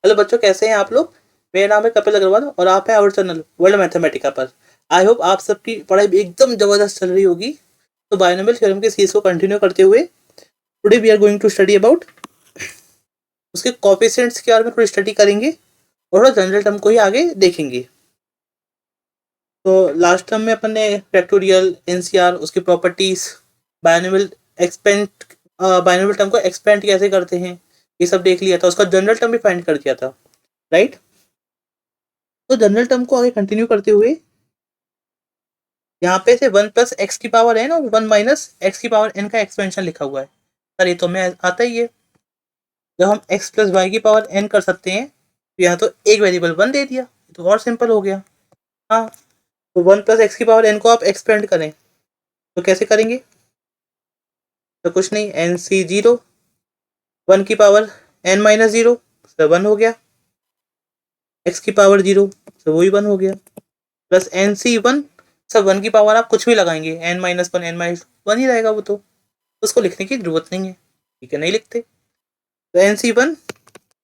Hello बच्चों, कैसे हैं आप लोग। मेरा नाम है कपिल अग्रवाल और आप हैं आवर चैनल वर्ल्ड मैथमेटिका पर। आई होप आप सबकी पढ़ाई भी एकदम जबरदस्त चल रही होगी। तो बायनोमियल थ्योरम के सीरीज को कंटिन्यू करते हुए today we are going to study about उसके कोएफिशिएंट्स के बारे में थोड़ी स्टडी करेंगे और थोड़ा जनरल टर्म को ही आगे देखेंगे। तो लास्ट टर्म में अपन ने फैक्टोरियल, एनसीआर, उसकी properties, binomial expand binomial term को एक्सपेंड कैसे करते हैं ये सब देख लिया था। उसका जनरल टर्म भी फाइंड कर दिया था, राइट। तो जनरल टर्म को आगे कंटिन्यू करते हुए यहाँ पे से 1 प्लस एक्स की पावर एन और 1 माइनस एक्स की पावर एन का एक्सपेंशन लिखा हुआ है। सर ये तो हमें आता ही है, जब हम एक्स प्लस वाई की पावर एन कर सकते हैं तो यहाँ तो एक वेरिएबल 1 दे दिया, तो और सिंपल हो गया। हाँ, तो 1 प्लस एक्स की पावर एन को आप एक्सपेंड करें तो कैसे करेंगे। तो कुछ नहीं, एन सी 0, 1 की पावर एन माइनस 0, तो 1 हो गया। एक्स की पावर 0, तो वही 1 हो गया। प्लस एन सी 1, सब 1 की पावर आप कुछ भी लगाएंगे, एन माइनस 1, एन माइनस 1 ही रहेगा वो, तो उसको लिखने की जरूरत नहीं है। ठीक है, नहीं लिखते। तो एन सी 1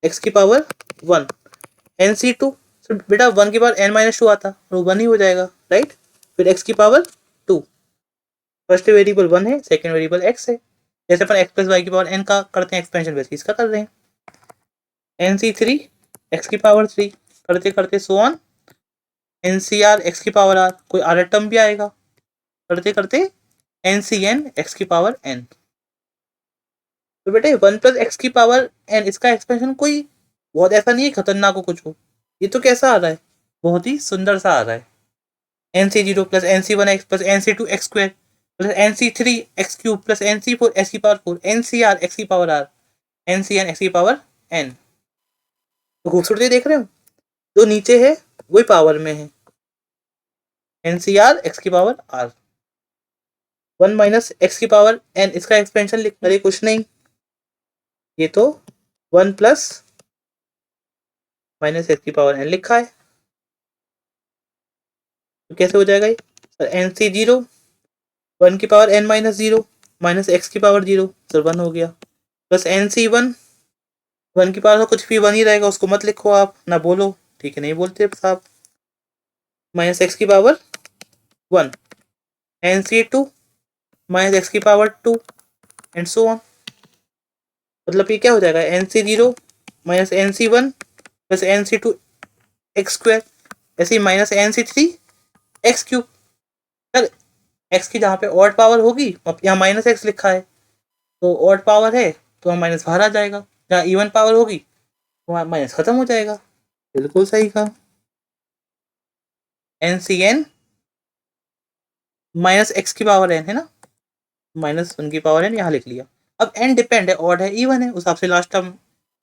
एक्स की पावर 1, एन सी 2, बेटा 1 की पावर एन माइनस 2 आता तो 1 ही हो जाएगा, राइट। फिर एक्स की पावर 2, फर्स्ट वेरिएबल 1 है, सेकंड वेरिएबल एक्स है। जैसे अपन एक्स प्लस वाई की पावर एन का करते हैं एक्सपेंशन, वैसे इसका कर रहे हैं। एन सी 3 एक्स की पावर 3, करते करते so on n C R x की पावर आर, कोई आर टर्म भी आएगा, करते करते एन सी एन एक्स की पावर एन। तो बेटे 1 प्लस एक्स की पावर एन, इसका एक्सपेंशन कोई बहुत ऐसा नहीं है खतरनाक हो कुछ हो। ये तो कैसा आ रहा है, बहुत ही सुंदर सा आ रहा है। N C 0 plus N C 1 x plus N C 2 x square plus N सी 3 x cube plus N C 4 x की power 4, N C R x की power R, N C N x की पावर एन। तो खूबसूरती देख रहे हो, जो नीचे है वही पावर में है, एन सी आर एक्स की पावर आर। 1 माइनस एक्स की पावर एन, इसका एक्सपेंशन लिख रहे कुछ नहीं, ये तो 1 प्लस माइनस एक्स की पावर एन लिखा है। तो कैसे हो जाएगा ये, सर एन सी 0, 1 की power n minus 0 minus x की पावर 0, सर 1 हो गया। प्लस एन सी 1, 1 की पावर का कुछ भी 1 ही रहेगा, उसको मत लिखो आप ना बोलो, ठीक है, नहीं बोलते साहब। माइनस एक्स की power 1, N C 2 minus x की पावर 2 एंड सो ऑन। मतलब ये क्या हो जाएगा, N C 0 minus N C 1 plus N C 2 x square, ऐसे ही माइनस एन सी 3 एक्स क्यूब। सर एक्स की जहाँ पे ऑड पावर होगी, अब यहाँ माइनस एक्स लिखा है तो ऑड पावर है तो वहाँ माइनस बाहर आ जाएगा, जहाँ इवन पावर होगी वहाँ माइनस खत्म हो जाएगा। बिल्कुल सही कहा, एन सी एन माइनस एक्स की पावर एन है ना, माइनस 1 की पावर एन यहाँ लिख लिया। अब एन डिपेंड है, ऑड है इवन है, उस हिसाब से लास्ट टर्म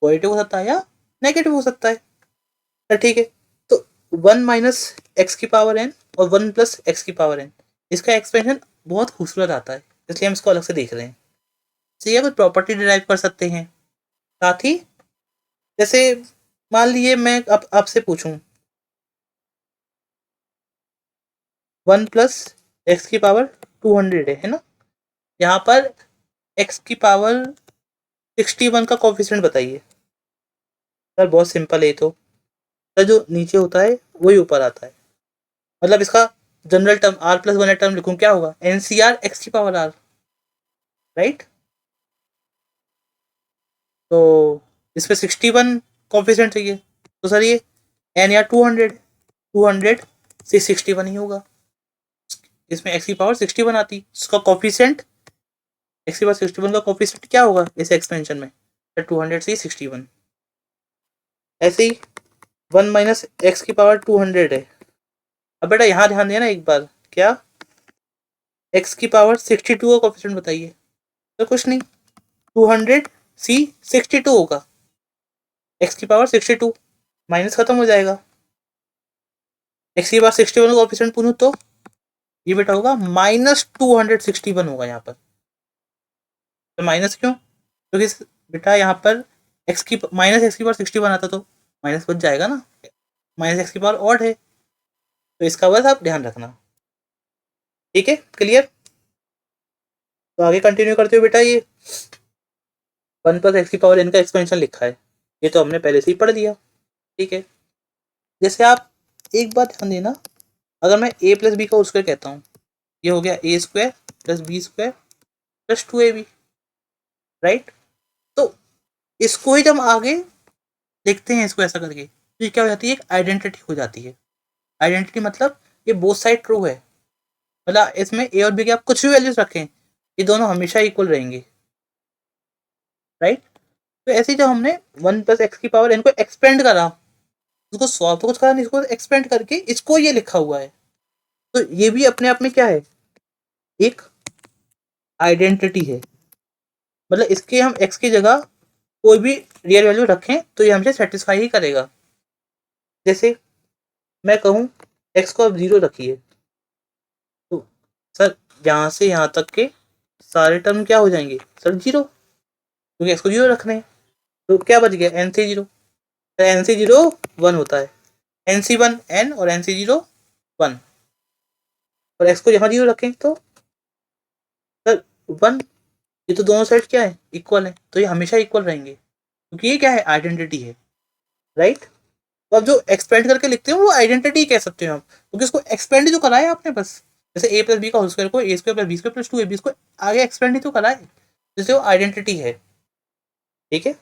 पॉजिटिव हो सकता है या नेगेटिव हो सकता है। तो ठीक है, तो 1 माइनस एक्स की पावर एन और 1 प्लस एक्स की पावर एन, इसका एक्सपेंशन बहुत खूबसूरत आता है, इसलिए हम इसको अलग से देख रहे हैं। तो ये कुछ प्रॉपर्टी डिराइव कर सकते हैं। साथ ही जैसे मान लीजिए मैं आपसे पूछूं 1 प्लस एक्स की पावर 200 है ना, यहाँ पर एक्स की पावर 61 का कोफिशिएंट बताइए। सर बहुत सिंपल है, तो सर जो नीचे होता है वही ऊपर आता है, मतलब इसका general term r plus 1 term लिखूं क्या होगा, एन सी आर एक्स की पावर आर, राइट। तो इसमें 61 कोफिशिएंट चाहिए, तो सर ये एन या 200 से 61 ही होगा, इसमें एक्स की पावर 61 आती, इसका कोफिशिएंट एक्स की पावर 61 का कोफिशिएंट क्या होगा इस एक्सपेंशन में, 200 से 61। ऐसे ही 1 माइनस एक्स की पावर 200 है। अब बेटा यहाँ ध्यान देना एक बार, क्या एक्स की पावर 62 का कोफिशिएंट बताइए। तो कुछ नहीं, 200 सी 62 होगा, एक्स की पावर 62 माइनस खत्म हो जाएगा, एक्स की पावर 61 का कोफिशिएंट पूछूं तो ये बेटा होगा माइनस 261 होगा यहाँ पर। तो माइनस क्यों, क्योंकि बेटा यहाँ पर एक्स की माइनस एक्स की पावर 61 आता तो माइनस बच जाएगा ना, माइनस एक्स की पावर ऑड है, तो इसका बस आप ध्यान रखना। ठीक है, क्लियर। तो आगे कंटिन्यू करते हो बेटा, ये 1 प्लस एक्स की पावर एन का एक्सपेंशन लिखा है, ये तो हमने पहले से ही पढ़ लिया। ठीक है। जैसे आप एक बात ध्यान देना, अगर मैं a प्लस बी का होल स्क्वायर कहता हूँ, ये हो गया a square plus B square plus 2ab, right. तो इसको ही जब आगे देखते हैं इसको ऐसा करके, तो ये क्या हो जाती है, एक आइडेंटिटी हो जाती है। आइडेंटिटी मतलब ये बोथ साइड ट्रू है, मतलब इसमें ए और बी के आप कुछ भी वैल्यूज रखें, ये दोनों हमेशा इक्वल रहेंगे, राइट। तो ऐसे ही जब हमने वन प्लस एक्स की पावर एन को एक्सपेंड करा, उसको सॉल्व तो कुछ करा नहीं, इसको एक्सपेंड करके इसको ये लिखा हुआ है, तो ये भी अपने आप में क्या है, एक आइडेंटिटी है। मतलब इसके हम एक्स की जगह कोई भी रियल वैल्यू रखें तो ये हमसे सेटिस्फाई ही करेगा। जैसे मैं कहूँ एक्स को आप 0 रखिए, तो सर यहाँ से यहाँ तक के सारे टर्म क्या हो जाएंगे सर, 0, क्योंकि एक्स को 0 रखने हैं। तो क्या बच गया, एन सी 0, एन सी 0 1 होता है, एन सी 1 एन और एन सी 0 1, और एक्स को यहाँ 0 रखें तो सर 1, ये तो दोनों साइड क्या है, इक्वल है, तो ये हमेशा इक्वल रहेंगे, क्योंकि ये क्या है, आइडेंटिटी है, राइट। तो अब जो एक्सपेंड करके लिखते हो वो आइडेंटिटी कह सकते हो आप, क्योंकि उसको एक्सपेंड जो कराया आपने बस, जैसे ए प्लस बी का होल स्क्वायर को A square plus B square plus 2ab, इसको आगे एक्सपेंड ही तो कराए, जैसे वो आइडेंटिटी है, ठीक है।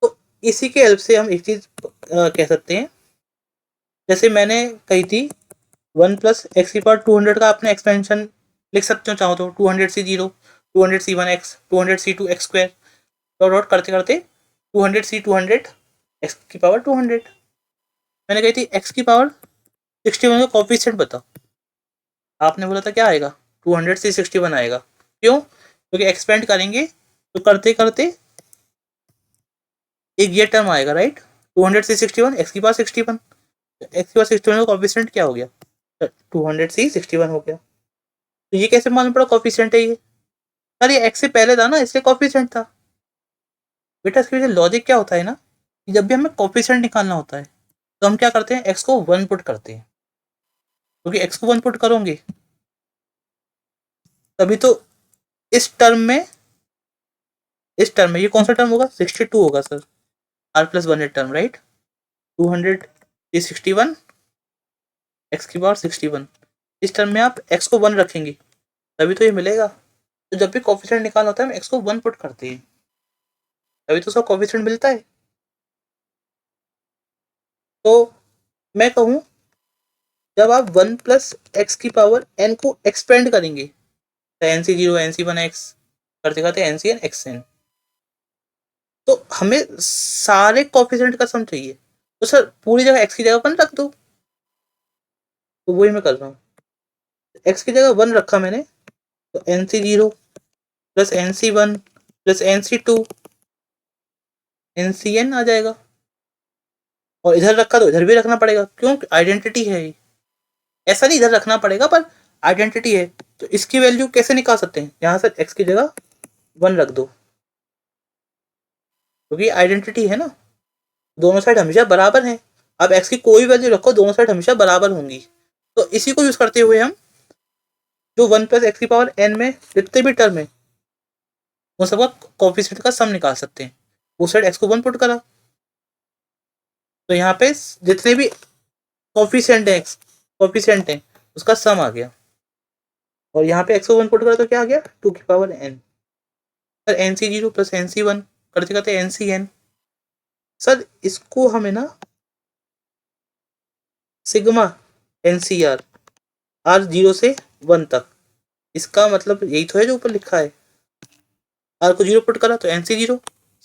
तो इसी के हेल्प से हम एक चीज कह सकते हैं, जैसे मैंने कही थी 1 + x⁻² का आपने एक्सपेंशन लिख सकते हो चाहो तो, 200c0 200c1x 200c2x², dot dot करते करते 200c200 x⁻²00। मैंने कही थी x⁻61 का कॉफिशिएंट बताओ, आपने बोला था क्या आएगा, 200c61 आएगा। क्यों, क्योंकि एक्सपेंड करेंगे तो करते करते एक ये टर्म आएगा, राइट, 200c61 x⁻61, x⁻61 का कॉफिशिएंट क्या हो गया, 200c61 हो गया। तो ये कैसे मालूम पड़ा कॉफिशिएंट है ये, अरे एक्स से पहले था ना इसलिए कॉफिशिएंट था। बेटा इसके पीछे लॉजिक क्या होता है ना, कि जब भी हमें कॉफिशिएंट निकालना होता है तो हम क्या करते हैं, एक्स को 1 पुट करते हैं, क्योंकि एक्स को 1 पुट करोगे तभी तो इस टर्म में, इस टर्म में ये कौन सा टर्म होगा, 62 होगा sir, r+1 term, right. 261 x⁻61, इस टर्म में आप एक्स को 1 रखेंगे तभी तो ये मिलेगा। तो जब भी कॉफिशिएंट निकालना होता है हम एक्स को 1 पुट करते हैं, तभी तो उसका कॉफिशिएंट मिलता है। तो मैं कहूँ जब आप 1 + x⁻n को एक्सपेंड करेंगे, तो nc0 nc1x करते करते ncn xn, तो हमें सारे कॉफिशिएंट का सम चाहिए, तो सर पूरी जगह x की जगह 1 रख दो, तो वही मैं कर रहा हूँ, x की जगह 1 रखा मैंने, तो nc0 plus nc1 plus nc2 ncn आ जाएगा, और इधर रखा तो इधर भी रखना पड़ेगा, क्यों, आइडेंटिटी है ये, ऐसा नहीं इधर रखना पड़ेगा पर आइडेंटिटी है। तो इसकी वैल्यू कैसे निकाल सकते हैं, यहाँ से x की जगह 1 रख दो, क्योंकि आइडेंटिटी है ना, दोनों साइड हमेशा बराबर हैं। अब x की कोई वैल्यू रखो दोनों साइड हमेशा बराबर होंगी, तो इसी को यूज करते हुए हम जो 1 + x⁻n में जितने भी टर्म है उन सबका कोफिशिएंट का सम निकाल सकते हैं। उस साइड x को 1 पुट करा तो यहाँ पे जितने भी कोफिशिएंट है उसका सम आ गया, और यहाँ पे x को 1 पुट करा तो क्या आ गया, 2n, sir nc0 plus nc1 करते करते ncn, सर इसको हमें ना सिग्मा एनसीआर r0 से 1 तक, इसका मतलब यही तो है जो ऊपर लिखा है, r को 0 पुट करा तो nc0,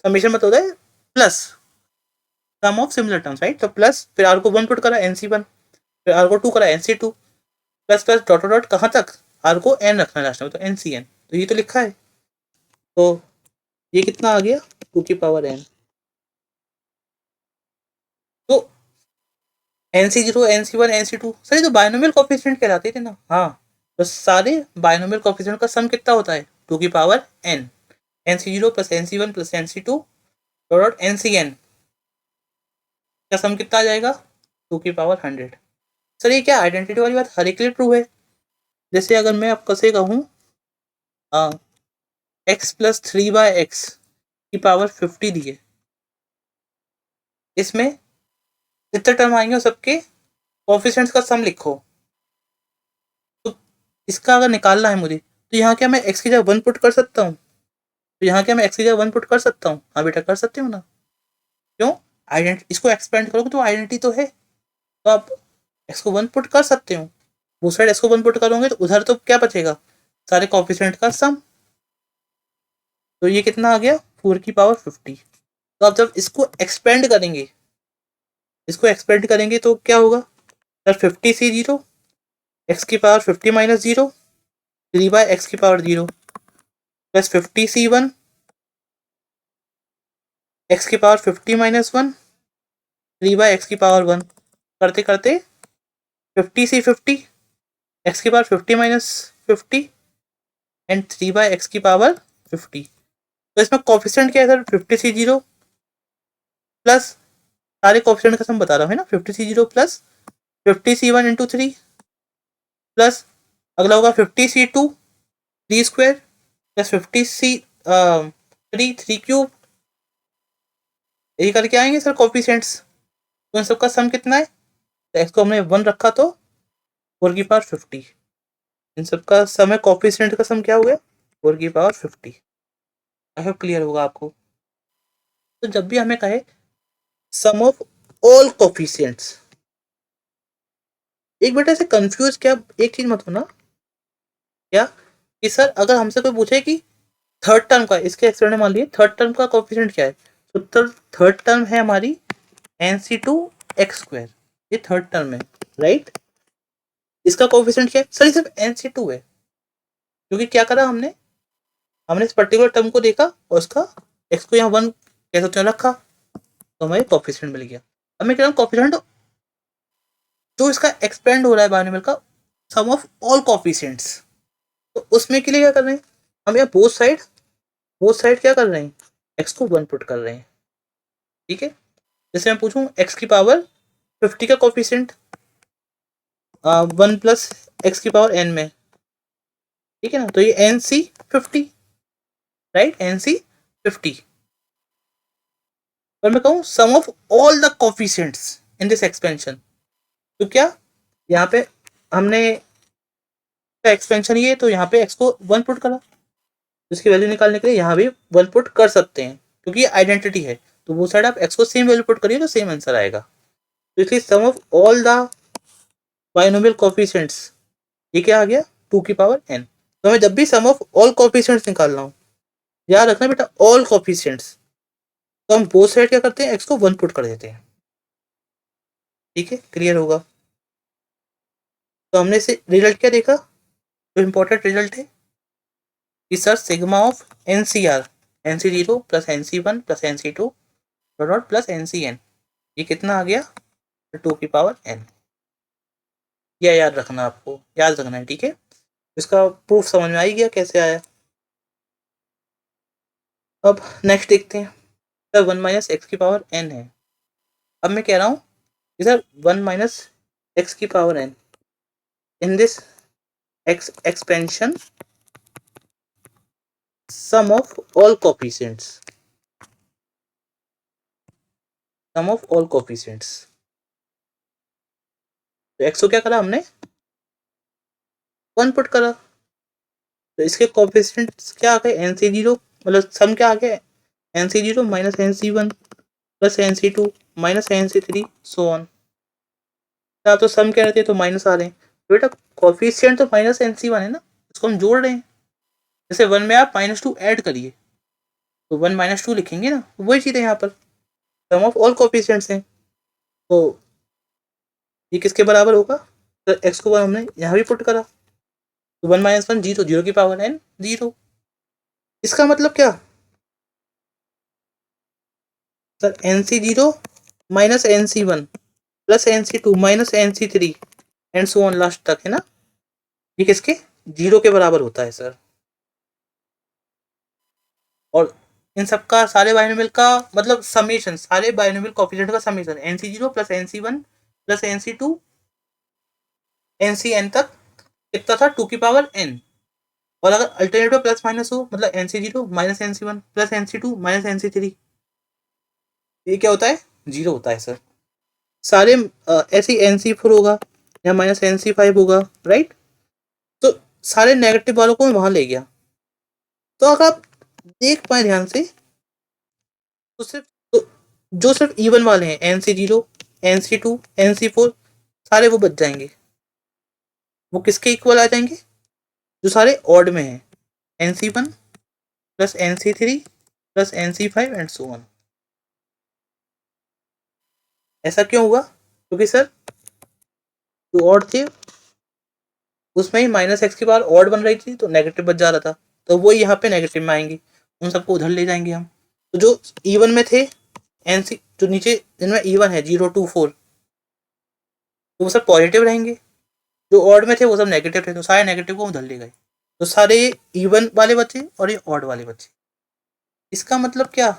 समेशन मतलब होता है plus sum of similar terms, right. तो प्लस फिर r को 1 पुट करा nc1, फिर r को 2 करा nc2, plus plus dot dot कहाँ तक, r को n रखना लास्ट में, तो ncn, तो ये तो लिखा है, तो ये कितना आ गया, 2n। तो nc0 nc1 nc2 सर ये तो बायनोमियल कोफिशिएंट कहलाते थे ना, हाँ, तो सारे बायनोमियल कोफिशिएंट का सम कितना होता है, 2n, nc0 plus nc1 plus nc2 dot ncn का सम कितना आ जाएगा, 2 की पावर 100। सर ये क्या आइडेंटिटी वाली बात हर एक लिए ट्रू है, जैसे अगर मैं आपको से कहूँ x + 3/x की पावर 50 दी है, इसमें जितने टर्म आएंगे सबके कोफिशिएंट्स का सम लिखो। तो इसका अगर निकालना है मुझे, तो यहाँ क्या मैं एक्स की जगह 1 पुट कर सकता हूँ? तो यहाँ क्या मैं एक्स की जगह 1 पुट कर सकता हूँ? हाँ बेटा कर सकती हूँ ना। क्यों? आइडेंटिटी इसको एक्सपेंड करोगे तो आइडेंटिटी तो है, तो आप एक्स को 1 पुट कर सकते हो। वो साइड एक्स को 1 पुट करोगे तो उधर तो क्या बचेगा? सारे कोफिशिएंट का सम। तो ये कितना आ गया? 4 की पावर 50। तो आप जब इसको एक्सपेंड करेंगे, तो क्या होगा सर? 50 से 0, x की पावर 50 - 0, 3/x की पावर 0 प्लस 50 C1, x की पावर 50 - 1, 3/x की पावर 1 करते करते 50 से 50, x की पावर 50 - 50 एंड 3/x की पावर 50। तो इसमें कोफिशिएंट क्या है सर? 50 से 0 प्लस सारे कोफिशिएंट का सम बता रहा हूँ, है ना। 50 से 0 प्लस 50 C1 × 3 प्लस अगला होगा 50 C2 3² प्लस 50 C 3 यही करके आएंगे सर कोफिशिएंट्स। तो इन सबका सम कितना है? तो एक्स को हमने 1 रखा तो 4 की पावर 50। इन सबका सम है, कोफिशिएंट का सम क्या हो गया? 4 की पावर 50। आई होप क्लियर होगा आपको। तो जब भी हमें कहे सम ऑफ ऑल कोफिशिएंट्स, एक बेटा से कंफ्यूज क्या, एक चीज मत होना क्या कि सर अगर हमसे कोई पूछे कि थर्ड टर्म का, इसके एक्सपेरिमेंट मान लिए थर्ड टर्म का कोफिशिएंट क्या है, तो थर्ड टर्म है हमारी NC2 x²। ये थर्ड टर्म है, राइट। इसका कोफिशिएंट क्या है सर? ये सिर्फ NC2 है, क्योंकि क्या करा हमने इस पर्टिकुलर टर्म को देखा और उसका एक्स को यहाँ 1 कह सकते हो रखा, तो हमें कोफिशिएंट मिल गया। अब मैं कह रहा हूँ कोफिशिएंट जो इसका एक्सपेंड हो रहा है बायनोमियल का, सम ऑफ ऑल कोफिशिएंट्स, तो उसमें के लिए क्या कर रहे हैं हम? यहाँ बोथ साइड क्या कर रहे हैं? एक्स को 1 पुट कर रहे हैं, ठीक है। जैसे मैं पूछूं x की पावर 50 का कोफिशिएंट 1 प्लस x की पावर n में, ठीक है ना। तो ये NC50, राइट, NC50। और मैं कहूँ sum of all the coefficients in this expansion, तो क्या यहाँ पे हमने एक्सपेंशन ये, तो यहाँ पे x को 1 पुट करा, इसकी वैल्यू निकालने के लिए यहाँ भी 1 पुट कर सकते हैं, क्योंकि ये आइडेंटिटी है। तो वो साइड आप x को सेम वैल्यू पुट करिए तो सेम आंसर आएगा। तो इसलिए sum of all the binomial coefficients, ये क्या आ गया? 2 की पावर n। तो हमें जब भी सम ऑफ ऑल कोफिशिएंट्स निकालना हो, याद रखना बेटा ऑल कोफिशिएंट्स, तो हम बोथ साइड क्या करते हैं? x को 1 पुट कर देते हैं, ठीक है, क्लियर होगा। तो हमने से रिजल्ट क्या देखा? जो इंपॉर्टेंट रिजल्ट है कि sir sigma of NCR, NC0 plus NC1 plus NC2 dot plus NCN, ये कितना आ गया? 2 की पावर n। यह याद रखना, आपको याद रखना है, ठीक है। इसका प्रूफ समझ में आ ही गया कैसे आया। अब नेक्स्ट देखते हैं। सर 1 माइनस एक्स की पावर n है। अब मैं कह रहा हूँ कि सर 1 माइनस एक्स की power n in this expansion sum of all coefficients, sum of all coefficients. तो एक्स को क्या करा हमने? 1 पुट करा, तो इसके कोफिशिएंट्स क्या आ गए? NC0, मतलब सम क्या आ गया? NC0 minus NC1 plus NC2 minus NC3 so on. आप तो सम कह रहे थे तो माइनस आ रहे हैं, तो बेटा कोफिशिएंट तो माइनस NC1 है ना, इसको हम जोड़ रहे हैं। जैसे 1 में आप -2 ऐड करिए तो 1 - 2 लिखेंगे ना, वही चीज़ है यहाँ पर, सम ऑफ ऑल कोफिशिएंट्स हैं। तो ये किसके बराबर होगा? तो एक्स को 1 हमने यहाँ भी पुट करा, तो 1 - 1 0, 0 की पावर n 0। इसका मतलब क्या sir? NC0 minus NC1 plus NC2 minus NC3 and so on last तक, है ना। ये किसके 0 के बराबर होता है सर। और इन सबका सारे बाइनोमियल का मतलब समेशन, सारे बाइनोमियल कोएफिशिएंट का summation NC0 plus NC1 plus NC2 NCn तक कितना था? 2 की पावर n। और अगर अल्टरनेटिव प्लस माइनस हो, मतलब NC0 minus NC1 plus NC2 minus NC3, ये क्या होता है? 0 होता है सर। सारे ऐसे ही NC4 होगा या माइनस NC5 होगा, राइट। तो सारे नेगेटिव वालों को मैं वहां ले गया। तो अगर आप देख पाए ध्यान से तो सिर्फ जो सिर्फ इवन वाले हैं NC0, NC2, NC4 सारे वो बच जाएंगे। वो किसके इक्वल आ जाएंगे? जो सारे ऑड में हैं, NC1 plus NC3 plus NC5 and so on. ऐसा क्यों हुआ? क्योंकि सर जो ऑड थे उसमें ही माइनस एक्स की पावर ऑड बन रही थी तो नेगेटिव बच जा रहा था, तो वो यहाँ पे नेगेटिव में आएंगे, उन सबको उधर ले जाएंगे हम। तो जो इवन में थे NC, जो नीचे जिनमें इवन है 0 2 4, तो वो सब पॉजिटिव रहेंगे। जो ऑड में थे वो सब नेगेटिव थे, तो सारे नेगेटिव को उधर ले गए। तो सारे इवन वाले बचे और ये ऑड वाले बचे। इसका मतलब क्या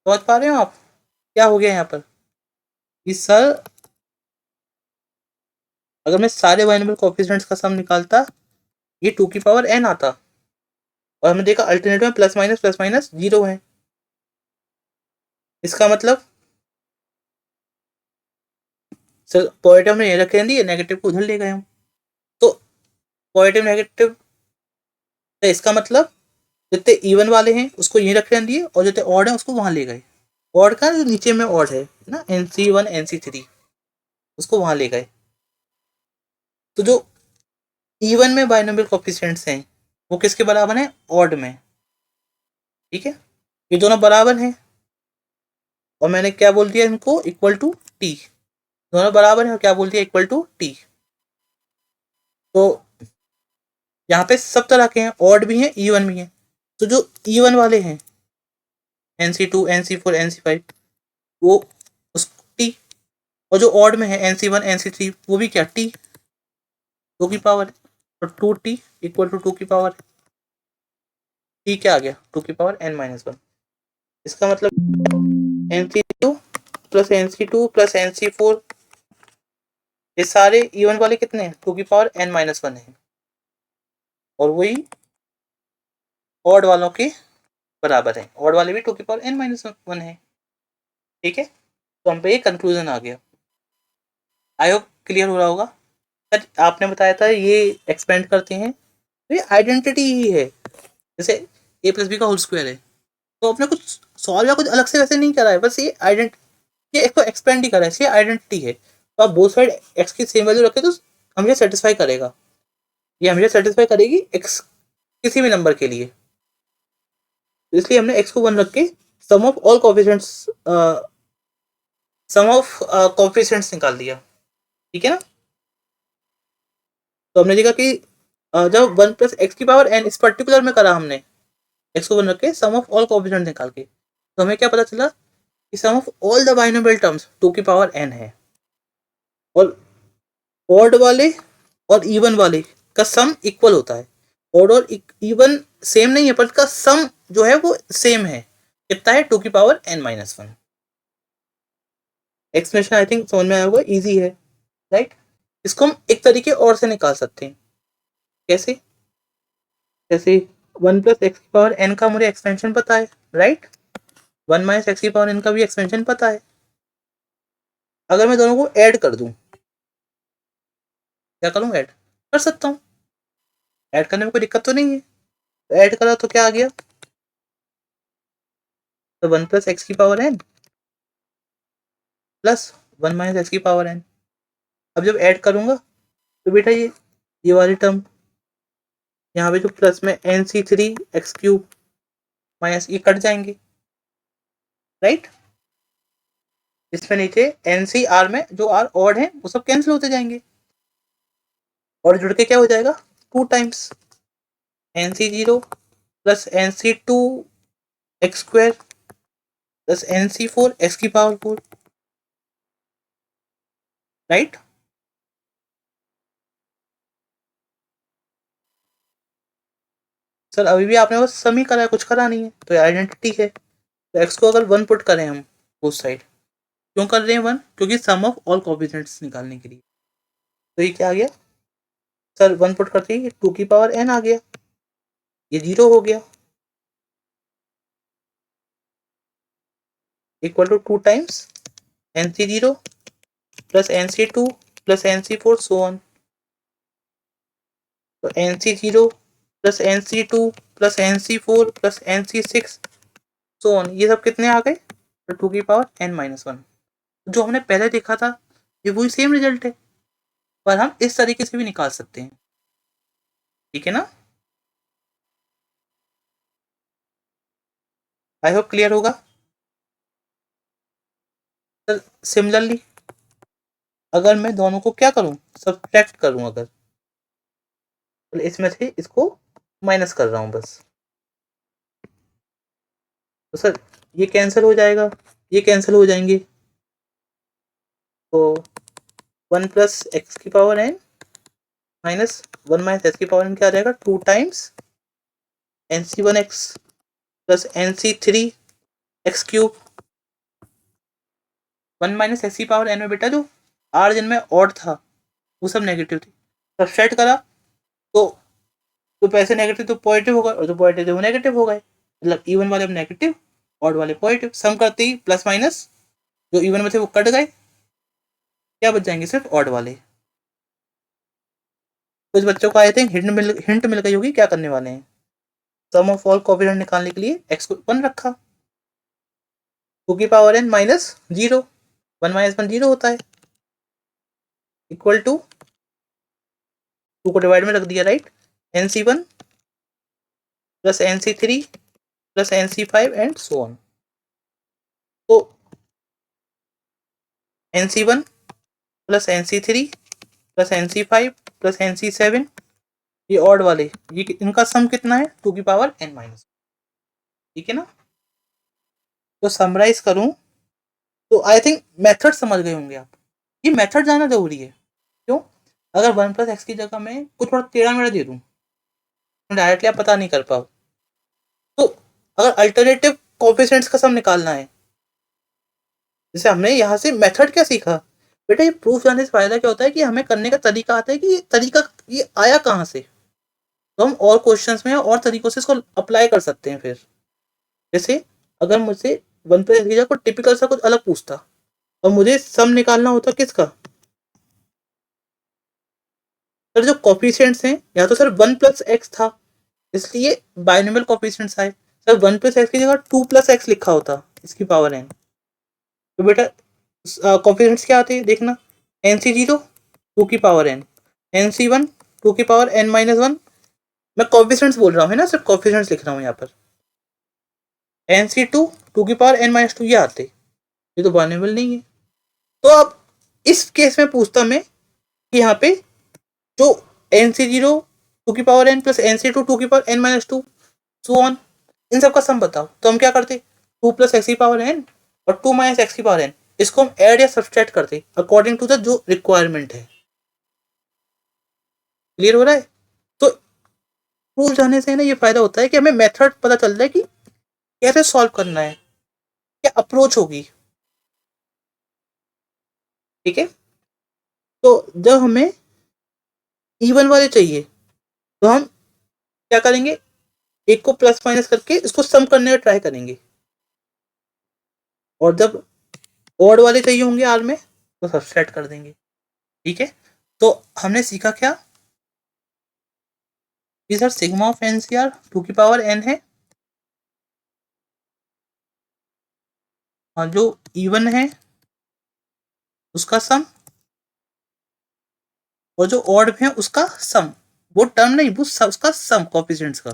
समझ पा रहे हो आप? क्या हो गया यहाँ पर कि सर अगर मैं सारे बाइनोमियल कोएफिशिएंट्स का सम निकालता ये 2n आता, और हमने देखा अल्टरनेटिव में प्लस माइनस 0 है। इसका मतलब सर पॉजिटिव हमने ये रखे दिए, नेगेटिव को उधर ले गए हम। तो पॉजिटिव नेगेटिव, तो इसका मतलब जितने इवन वाले हैं उसको यहीं रख दिए और जितने ऑड हैं उसको वहां ले गए। ऑड का जो नीचे में ऑड है ना, NC1 NC3, उसको वहां ले गए। तो जो इवन में बाइनोमियल कोएफिशिएंट्स हैं वो किसके बराबर हैं? ऑड में। ठीक है, ये दोनों बराबर हैं और मैंने क्या बोल दिया इनको? Equal to T. दोनों बराबर हैं और क्या बोल दिया? Equal to T. तो यहाँ पे सब तरह के हैं, ऑड भी हैं इवन भी हैं। तो जो इवन वाले हैं NC2 NC4 NC5 वो उस टी, और जो ऑड में है NC1 NC3 वो भी क्या? टी, 2 की पावर। तो 2t इक्वल टू 2 की पावर टी क्या आ गया? 2 की पावर n-1। इसका मतलब NC2 plus NC2 plus NC4 ये सारे इवन वाले कितने हैं? 2 की पावर n-1 है, और वही ऑड वालों के बराबर है। ऑड वाले भी 2 की पावर n-1 है। ठीक है, तो हम पे ये कंक्लूजन आ गया। आई होप क्लियर हो रहा होगा। सर आपने बताया था ये एक्सपेंड करते हैं तो ये आइडेंटिटी ही है, जैसे a प्लस बी का होल स्क्वायर है, तो आपने कुछ सॉल्व या कुछ अलग से वैसे नहीं करा है, बस ये आइडेंटिटी, ये इसको एक्सपेंड ही करा है, ये आइडेंटिटी है। तो आप बोथ साइड एक्स की सेम वैल्यू रखे तो हमें सेटिस्फाई करेगा, ये हमें सेटिस्फाई करेगी एक्स किसी भी नंबर के लिए। तो इसलिए हमने एक्स को 1 रख के sum of all coefficients, sum of coefficients निकाल दिया। ठीक है ना? तो हमने देखा कि जब 1 प्लस एक्स की पावर n इस पर्टिकुलर में करा हमने, एक्स को 1 रख के सम ऑफ ऑल कोएफिशिएंट्स निकाल के, तो हमें क्या पता चला कि sum of all the binomial terms 2 की पावर n है, और ऑड वाले और इवन वाले का सम इक्वल होता है। ऑड और इवन सेम नहीं है पर इसका सम जो है वो सेम है। कितना है? 2 की power n-1। Expression I think समझ में आया होगा, इजी है, राइट। इसको हम एक तरीके और से निकाल सकते हैं। कैसे? जैसे 1 प्लस एक्स की पावर n का मुझे एक्सपेंशन पता है, राइट। 1 माइनस एक्स की पावर n का भी एक्सपेंशन पता है। अगर मैं दोनों को ऐड कर दूं, क्या करूं? ऐड कर सकता हूं, ऐड करने में कोई दिक्कत तो नहीं है। तो ऐड करा तो क्या आ गया? तो 1 प्लस एक्स की power n plus 1 minus x की पावर n। अब जब ऐड करूंगा तो बेटा ये वाली टर्म यहाँ पे जो प्लस में NC3 एक्स क्यूब माइनस ये कट जाएंगे, राइट। इसमें नीचे NCR में जो R ऑड है वो सब कैंसिल होते जाएंगे, और जुड़ के क्या हो जाएगा? 2 times NC0 plus NC2 x square plus NC4 x की पावर 4, राइट। सर अभी भी आपने बस सम ही करा है, कुछ करा नहीं है, तो आइडेंटिटी है। तो एक्स को अगर 1 पुट करें हम बोथ साइड, क्यों कर रहे हैं 1? क्योंकि सम ऑफ ऑल कोएफिशिएंट्स निकालने के लिए। तो ये क्या आ गया सर? 1 पुट करते ही 2 की पावर n आ गया, ये 0 हो गया, equal to 2 times NC0 plus NC2 plus NC4 so on. तो NC0 plus NC2 plus NC4 plus NC6 so on, ये सब कितने आ गए? तो 2n-1। जो हमने पहले देखा था ये वही सेम रिजल्ट है, पर हम इस तरीके से भी निकाल सकते हैं। ठीक है ना? आई होप क्लियर होगा। सर सिमिलरली अगर मैं दोनों को क्या करूं, सब्ट्रैक्ट करूं, अगर तो इसमें से इसको माइनस कर रहा हूं बस, तो सर ये कैंसिल हो जाएगा, ये कैंसिल हो जाएंगे। तो 1 प्लस एक्स की power n minus 1 minus x की पावर एन क्या आ जाएगा? 2 times NC1x plus NC3 x cube. 1 minus x की पावर एन में बेटा जो आर में ऑड था वो सब नेगेटिव थी, सब्ट्रैक्ट करा तो जो पैसे नेगेटिव तो पॉजिटिव होगा, और जो पॉजिटिव थे वो नेगेटिव हो गए, मतलब इवन वाले अब नेगेटिव, ऑड वाले पॉजिटिव। सम करते ही प्लस माइनस जो इवन में थे वो कट गए, क्या बच जाएंगे? सिर्फ ऑड वाले। कुछ बच्चों को आई थिंक हिंट मिल गई होगी क्या करने वाले हैं। सम ऑफ ऑल कोएफिशिएंट निकालने के लिए एक्स को 1 रखा, 2 की पावर एन माइनस 0, 1 माइनस 1 0 होता है, इक्वल टू 2 को डिवाइड में रख दिया, right? NC1 plus NC3 plus NC5 and so on. तो NC1 plus NC3 plus NC5 plus NC7, ये ऑड वाले, ये इनका सम कितना है? 2 की पावर n माइनस। ठीक है ना? तो समराइज करूं तो आई थिंक मेथड समझ गए होंगे आप। ये मेथड जानना जरूरी है। क्यों? अगर 1 प्लस एक्स की जगह मैं कुछ थोड़ा टेढ़ा मेढ़ा दे दूं, डायरेक्टली आप पता नहीं कर पाओ, तो अगर अल्टरनेटिव कोएफिशिएंट्स का सम निकालना है, जैसे हमने यहाँ से मेथड क्या सीखा बेटा, ये प्रूफ जानने से फायदा क्या होता है कि हमें करने का तरीका आता है कि ये तरीका ये आया कहाँ से, तो हम और क्वेश्चंस में और तरीकों से इसको अप्लाई कर सकते हैं। फिर जैसे अगर मुझसे 1 प्लस की जगह को टिपिकल सा कुछ अलग पूछता और मुझे सम निकालना होता किसका, सर जो कोफिशिएंट्स हैं, या तो सर 1 प्लस एक्स था इसलिए बाइनोमियल कोफिशिएंट्स आए, सर 1 प्लस एक्स की जगह 2 प्लस एक्स लिखा होता इसकी पावर एन, तो बेटा कोफिशिएंट्स क्या आते हैं देखना, NC0 2 की पावर एन, NC1 2 की पावर n माइनस 1, मैं कोफिशिएंट्स बोल रहा हूँ है ना, सिर्फ कोफिशिएंट्स लिख रहा हूँ यहाँ पर। NC2 2 की पावर n माइनस 2, ये आते, ये तो बाइनोमियल नहीं है। तो अब इस केस में पूछता मैं कि यहाँ पे जो NC0 2 की पावर n प्लस NC2 2 की power n minus 2 so on, इन सब का सम बताओ, तो हम क्या करते? 2 प्लस एक्स की पावर n और 2 माइनस एक्स की पावर n, इसको हम ऐड या सब्सट्रैक्ट करते अकॉर्डिंग टू द जो रिक्वायरमेंट है। क्लियर हो रहा है? तो प्रूफ जाने से ना ये फायदा होता है कि हमें मेथड पता चल रहा है कि कैसे सॉल्व करना है, क्या अप्रोच होगी। ठीक है? तो जब हमें इवन वाले चाहिए तो हम क्या करेंगे, एक को प्लस माइनस करके इसको सम करने का ट्राई करेंगे, और जब ऑड वाले चाहिए होंगे आर में तो सब्सट्रैक्ट कर देंगे। ठीक है? तो हमने सीखा क्या कि सर सिग्मा ऑफ NCR 2 की पावर n है, और जो इवन है उसका सम, और जो ऑड है उसका सम, वो टर्म नहीं, वो उसका सम कोफिशिएंट्स का,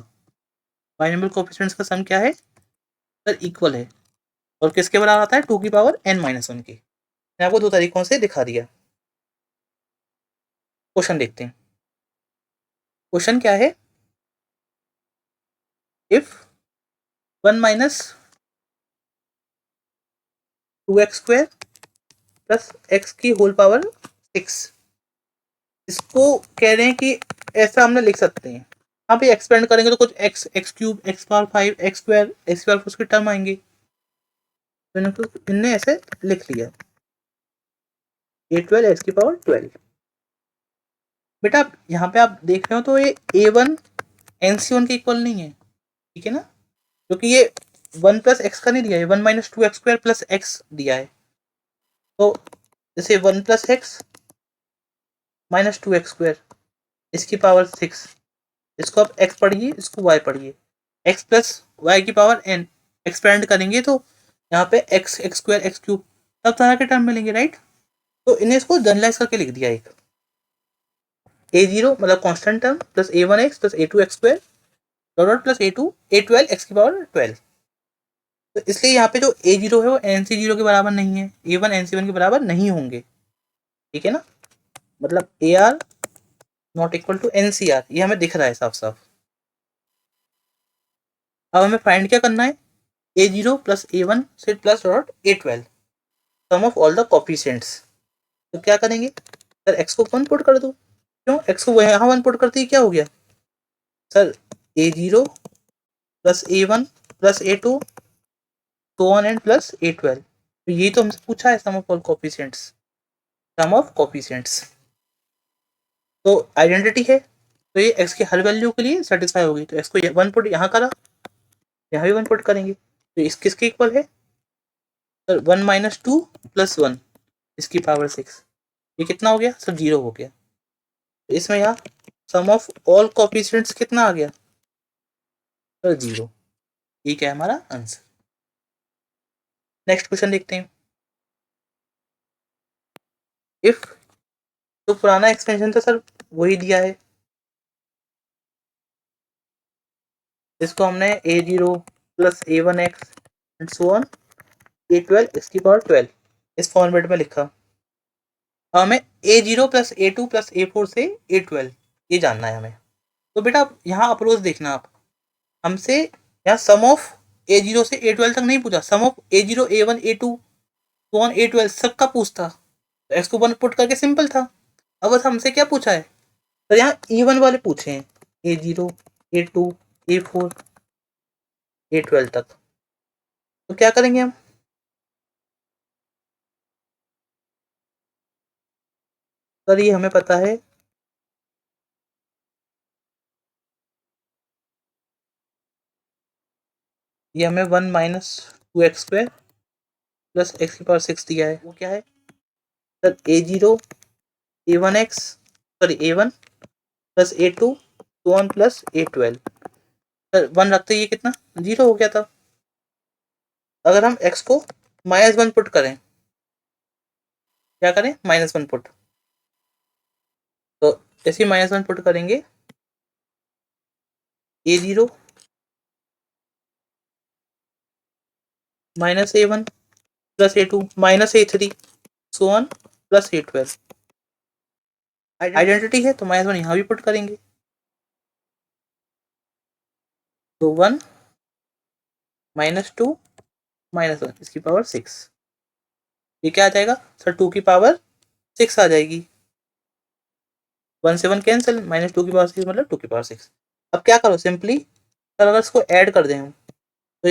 बाइनोमियल कोफिशिएंट्स का सम क्या है सर? इक्वल है, और किसके बराबर आता है? 2 की पावर n माइनस 1 की। मैं आपको दो तरीकों से दिखा दिया। क्वेश्चन देखते हैं। क्वेश्चन क्या है? If 1 minus 2x square plus x की होल पावर 6, इसको कह रहे हैं कि ऐसा हमने लिख सकते हैं, यहाँ पे एक्सपेंड करेंगे तो कुछ x cube x power 5 x square x power उसके टर्म आएंगे, तो इनने ऐसे लिख लिया A12 x की पावर 12। बेटा यहाँ पे आप देख रहे हो तो ये A1 NC1 के इक्वल नहीं है। ठीक है ना? क्योंकि ये 1 प्लस एक्स का नहीं दिया है, 1 minus 2 x square plus x दिया है। तो जैसे 1 + x - 2x², इसकी पावर 6, इसको आप x पढ़िए, इसको y पढ़िए, x + y⁴n एक्सपेंड करेंगे तो यहाँ पे x² x³ सब तरह के टर्म मिलेंगे, राइट। तो इन्हें इसको जनरलाइज करके लिख दिया एक a0 मतलब constant term plus a1x plus a2x² dot plus a12 x⁴12। तो इसलिए यहाँ पे जो a0 है वो nc0 के बराबर नहीं है, a1 nc1 के बराबर नहीं होंगे, ठीक है ना। मतलब ar not equal to ncr, ये हमें दिख रहा है साफ साफ। अब हमें फाइंड क्या करना है, a0 प्लस a1 से plus dot a12 sum of all the coefficients. तो क्या करेंगे सर, x को 1 पुट कर दो, क्यों x को यहाँ 1 पुट करते ही क्या हो गया sir, a0 plus a1 plus a2 तो ऑन एंड प्लस a12। तो ये तो हमसे पूछा है sum of all coefficients, sum of coefficients तो आइडेंटिटी है, तो ये x की हर वैल्यू के लिए सेटिस्फाई होगी। तो x को 1 पुट यहाँ करा, यहाँ भी 1 पुट करेंगे, तो इस किसके इक्वल है सर, 1 - 2 + 1 इसकी पावर 6, ये कितना हो गया सर, 0 हो गया। तो इसमें यहाँ सम ऑफ ऑल कोफिशिएंट्स कितना आ गया सर, 0। ये क्या है हमारा आंसर। नेक्स्ट क्वेश्चन देखते हैं। इफ तो पुराना एक्सपेंशन था सर वही दिया है, इसको हमने a0 plus a1x and so on a12 इसकी पावर 12 इस फॉर्मेट में लिखा। हमें a0 plus a2 plus a4 से a12 ये जानना है हमें। तो बेटा यहाँ अप्रोच देखना आप, हमसे यहाँ सम ऑफ a0 से a12 तक नहीं पूछा, सम of a0 a1 a2 so on a12 सबका पूछता, तो x को 1 पुट करके सिंपल था। अब बस हमसे क्या पूछा है तो यहाँ E1 वाले पूछे हैं, a0 a2 a4 a12 तक। तो क्या करेंगे हम, सर ये हमें पता है ये हमें 1 - 2x² प्लस x⁴ दिया है, वो क्या है sir, a0 a1x sorry a1 plus a2 तो 1 प्लस a12। सर 1 रखते ये कितना 0 हो गया था। अगर हम x को -1 पुट करें, क्या करें -1 पुट, तो ऐसे -1 पुट करेंगे a0 -a1 plus a2 -a3 so on plus a12। Identity है तो -1 यहाँ भी पुट करेंगे, तो 1 -2 -1 इसकी पावर 6, ये क्या आ जाएगा सर, 2 की पावर 6 आ जाएगी, 1 से 1 कैंसिल, -2 की पावर 6 मतलब 2 की पावर 6। अब क्या करो सिंपली सर, अगर इसको ऐड कर दें हम तो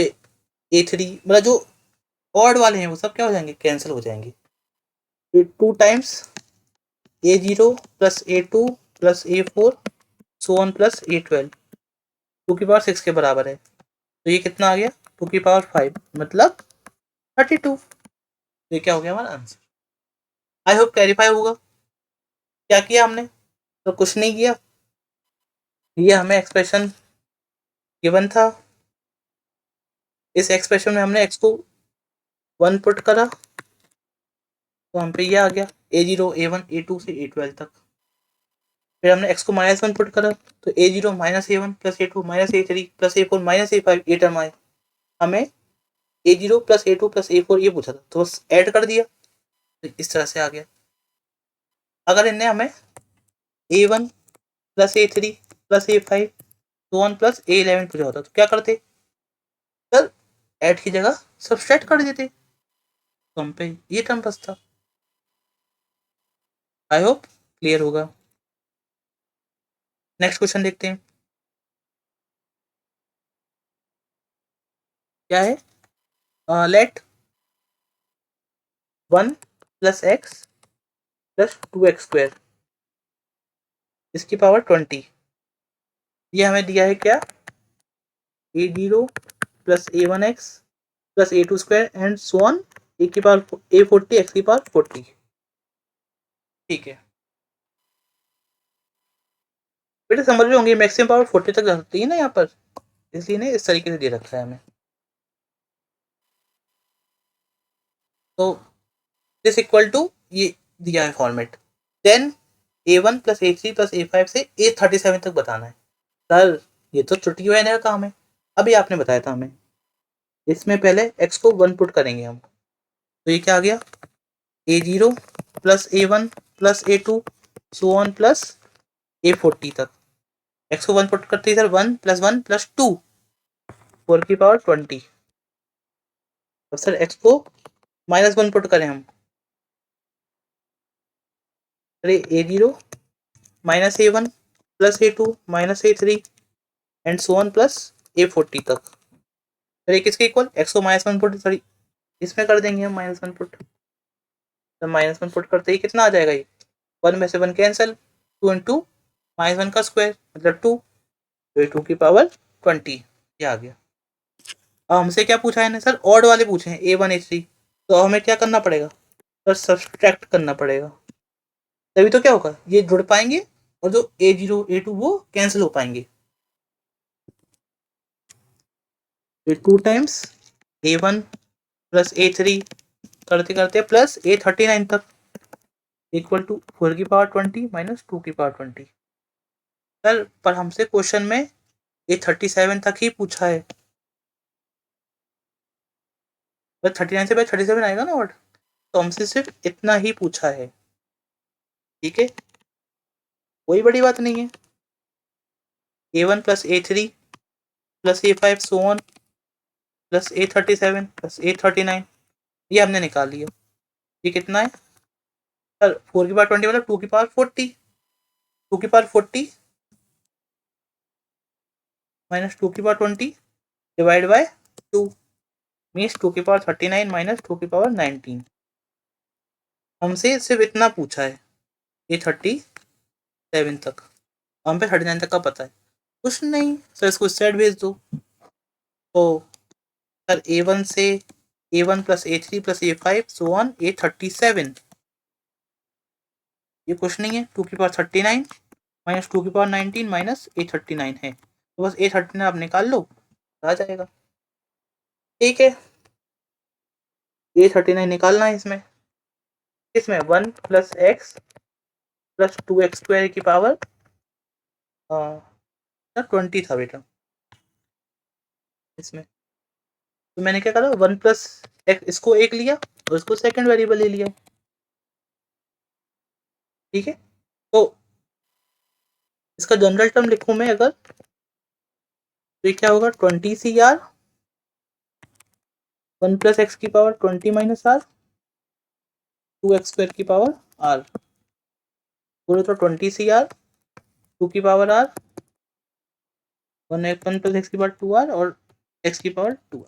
a3 मतलब जो ऑड वाले हैं वो सब क्या हो जाएंगे, कैंसिल हो जाएंगे। 2 times a0 plus a2 plus a4 so on plus a12 2 की पावर 6 के बराबर है, तो ये कितना आ गया 2 की पावर 5 मतलब 32। ये क्या हो गया हमारा आंसर। आई होप क्लैरिफाई होगा। क्या किया हमने तो कुछ नहीं किया, ये हमें एक्सप्रेशन गिवन था, इस एक्सप्रेशन में हमने x को 1 पुट करा तो हम पे ये आ गया a0 a1 a2 से a12 तक। फिर हमने x को -1 पुट करा तो a0 -a1 plus a2 -a3 plus a4 -a5 ये टर्म आए। हमें a0 plus a2 plus a4 ये पूछा था तो बस ऐड कर दिया, तो इस तरह से आ गया। अगर इनने हमें a1 plus a3 plus a5 तो 1 प्लस a11 पूछा होता तो क्या करते सर, ऐड की जगह सब्सट्रैक्ट कर देते, तो हम पे ये टर्म बचता। आई होप क्लियर होगा। नेक्स्ट क्वेश्चन देखते हैं क्या है, late 1 plus x plus 2x² इसकी पावर 20, ये हमें दिया है क्या a0 plus a1x plus a2² and so on A की पावर ए 40 एक्स की पावर 40। ठीक है बेटा, समझ रहे होंगे मैक्सिमम पावर 40 तक जा सकती है ना यहाँ पर, इसलिए ने इस तरीके से दे रखा है हमें। तो दिस इक्वल टू ये दिया है format. Then A1 plus A3 plus A5 से A37 तक बताना है। सर ये तो छुट्टी हुआ का काम है, अभी आपने बताया था हमें। इसमें पहले x को 1 पुट करेंगे हम, तो ये क्या आ गया A0 plus A1 plus A2 so on plus A40 तक। x को 1 पुट करते ही सर 1 प्लस 1 प्लस 2 4 की पावर 20। अब सर x को -1 पुट करें हम, अरे A0 minus A1 plus A2 minus A3 and so on plus A40 तक। फिर ये किसके इक्वल, x को -1 पुट सॉरी इसमें कर देंगे हम -1 पुट। तो -1 पुट करते ही कितना आ जाएगा, ये 1 में से 1 कैंसिल, 2 इंटू -1 का स्क्वायर मतलब 2, तो 2 की पावर 20 ये आ गया। अब हमसे क्या पूछा है ना सर, ऑड वाले पूछे हैं A1 A3, तो हमें क्या करना पड़ेगा सर, सब्सट्रैक्ट करना पड़ेगा, तभी तो क्या होगा ये जुड़ पाएंगे और जो A0 A2 वो कैंसिल हो पाएंगे। 2 टाइम्स A1 प्लस A3 करते करते प्लस A39 तक इक्वल टू 4 की पावर 20 माइनस 2 की पावर 20। सर पर हमसे क्वेश्चन में A37 तक ही पूछा है, बस 39 से 37 आएगा ना और, तो हमसे सिर्फ इतना ही पूछा है। ठीक है कोई बड़ी बात नहीं है। A1 plus A3 plus A5 so on plus A37 plus A39 ये हमने निकाल लिया। ये कितना है सर, 4 की पावर 20 मतलब 2 की पावर 40, 2 की पावर 40 माइनस 2 की पावर 20 डिवाइड बाय 2 मीन्स 2 की पावर 39 माइनस 2 की पावर 19। हमसे सिर्फ इतना पूछा है ये 37 तक, हम पे 39 तक का पता है। कुछ नहीं सर, इसको सेट भेज दो। तो सर A1 से A1 plus A3 plus A5 so on A37, ये कुछ नहीं है 2 की पावर 39 माइनस 2 की पावर 19 माइनस A39 है, तो बस A39 आप निकाल लो आ जाएगा। ठीक है A39 निकालना है इसमें, इसमें 1 plus x plus 2x square की पावर 20 था बेटा इसमें। तो मैंने क्या करा 1 प्लस एक्स इसको एक लिया और इसको सेकंड वेरिएबल ले लिया। ठीक है तो इसका जनरल टर्म लिखूं मैं अगर, तो ये क्या होगा 20 CR 1 प्लस एक्स की power 20 minus r 2x square की पावर आर, बोलो तो 20 CR 2 की पावर आर 1 प्लस एक्स की पावर 2R और एक्स की पावर 2R।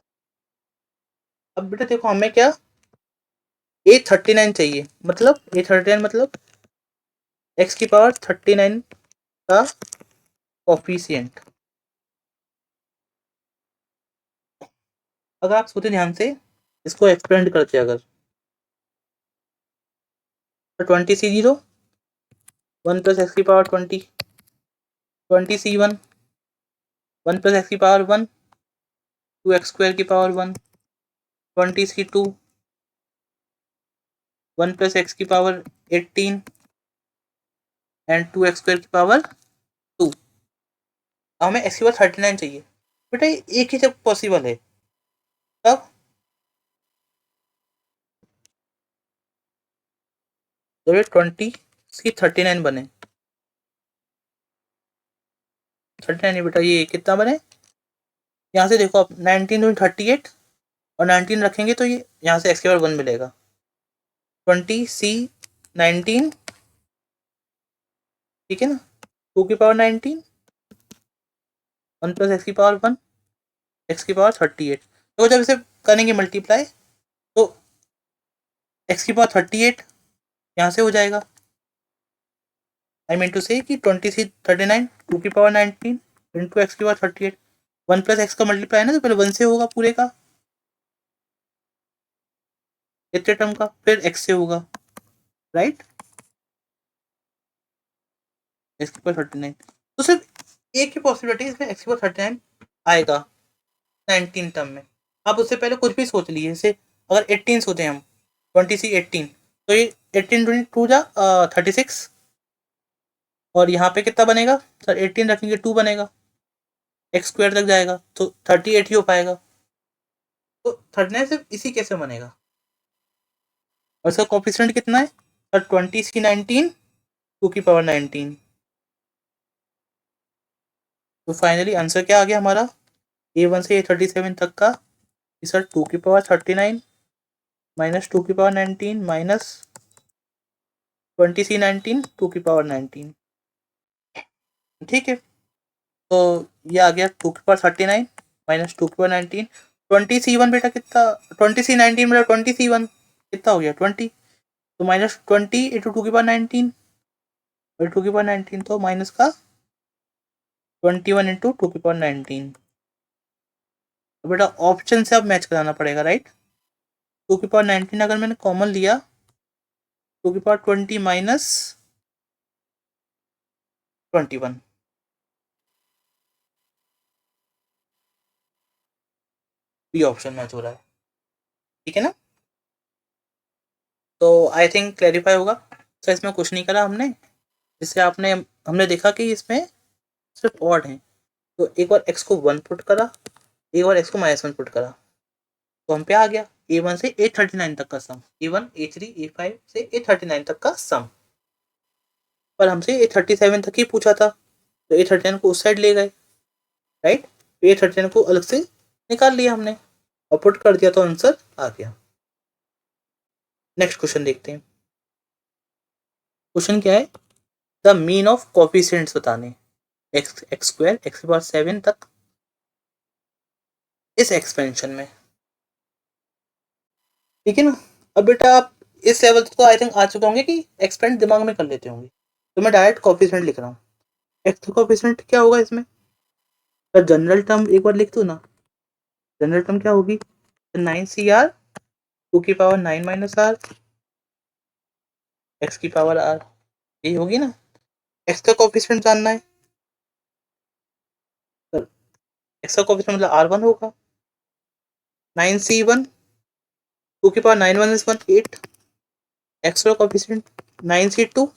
अब बेटा देखो हमें क्या A39 चाहिए, मतलब A39 मतलब एक्स की पावर 39 का कोफिशिएंट। अगर आप सोचे ध्यान से इसको एक्सपेंड करते अगर, तो 20 C0 1 प्लस एक्स की पावर 20 20 C1 1 प्लस एक्स की पावर 1 2x स्क्वायर की पावर 1 20 C2 1 प्लस एक्स की पावर 18 एंड 2x स्क्वायर की पावर 2। हमें एक्स की पावर 39 चाहिए बेटा, एक ही जब पॉसिबल है तब, तो ये 20 की 39 बने, 39 बेटा ये कितना बने, यहाँ से देखो आप 19 में 38 और 19 रखेंगे तो ये यहाँ से एक्स की पावर 1 मिलेगा 20 C19। ठीक है ना 2 की पावर 19 1 प्लस एक्स की पावर 1 एक्स की पावर 38। तो जब इसे करेंगे मल्टीप्लाई तो एक्स की पावर 38 यहाँ से हो जाएगा, आई मीन टू से कि 20 C39 2 की पावर 19 इंटू एक्स की पावर 38। 1 प्लस एक्स का मल्टीप्लाई है ना तो पहले 1 से होगा पूरे का, इतने टर्म का, फिर x से होगा, राइट, x की पावर 39। तो सिर्फ एक ही पॉसिबिलिटी है इसमें x की पावर 39 आएगा 19 टर्म में। आप उससे पहले कुछ भी सोच लीजिए, जैसे अगर 18 सोचे हम, 20 सी 18, तो ये 18 22 जा 36, और यहाँ पे कितना बनेगा सर, 18 रखेंगे 2 बनेगा, एक्स स्क्वायर तक जाएगा तो 38 ही हो पाएगा। तो 39 सिर्फ इसी केस में बनेगा। और इसका कोफिशिएंट कितना है सर, 20 सी 19, 2 की पावर 19। तो फाइनली आंसर क्या आ गया हमारा, A1 से A37 तक का, सर 2 की पावर 39 माइनस 2 की पावर 19 माइनस 20 सी 19, 2 की पावर 19। ठीक है, तो ये आ गया 2 की पावर 39 माइनस 2 की पावर 19। 20 सी वन बेटा कितना, 20 सी 19 मतलब 20 सी वन कितना हो गया 20, तो माइनस 20 इंटू 2 की पावर 19, और 2 की पावर 19 तो माइनस का 21 इंटू 2 की पावर 19। तो बेटा ऑप्शन से अब मैच कराना पड़ेगा, राइट। 2 की पावर 19 अगर मैंने कॉमन लिया, 2 की पावर 20 माइनस 21, बी ऑप्शन मैच हो रहा है, ठीक है ना। तो आई थिंक क्लैरिफाई होगा। तो इसमें कुछ नहीं करा हमने, जिससे हमने देखा कि इसमें सिर्फ ऑड है, तो एक बार एक्स को 1 पुट करा, एक बार एक्स को -1 पुट करा, तो हम पे आ गया A1 से A39 तक का सम, A1 A3 A5 से A39 तक का सम। पर हमसे A37 तक ही पूछा था, तो A39 को उस साइड ले गए, राइट। A39 को अलग से निकाल लिया हमने और पुट कर दिया, तो आंसर आ गया। नेक्स्ट क्वेश्चन देखते हैं। क्वेश्चन क्या है, द मीन ऑफ कोफिशिएंट्स बताने, एक्स स्क्वायर एक्स की पावर 7 तक इस एक्सपेंशन में, ठीक है ना। अब बेटा आप इस लेवल तो आई थिंक आ चुके होंगे कि एक्सपेंड दिमाग में कर लेते होंगे, तो मैं डायरेक्ट कोफिशिएंट लिख रहा हूँ। एक्स का कोफिशिएंट क्या होगा इसमें, तो जनरल टर्म एक बार लिख दो ना, जनरल टर्म क्या होगी, 9 CR 2 की पावर 9 माइनस आर एक्स की पावर आर, यही होगी ना। एक्स का कोफिशिएंट जानना है, तो एक्स का कोफिशिएंट मतलब R1 होगा, 9C1 2 की पावर 9 माइनस 1 8, एक्स का कोफिशिएंट 9C2।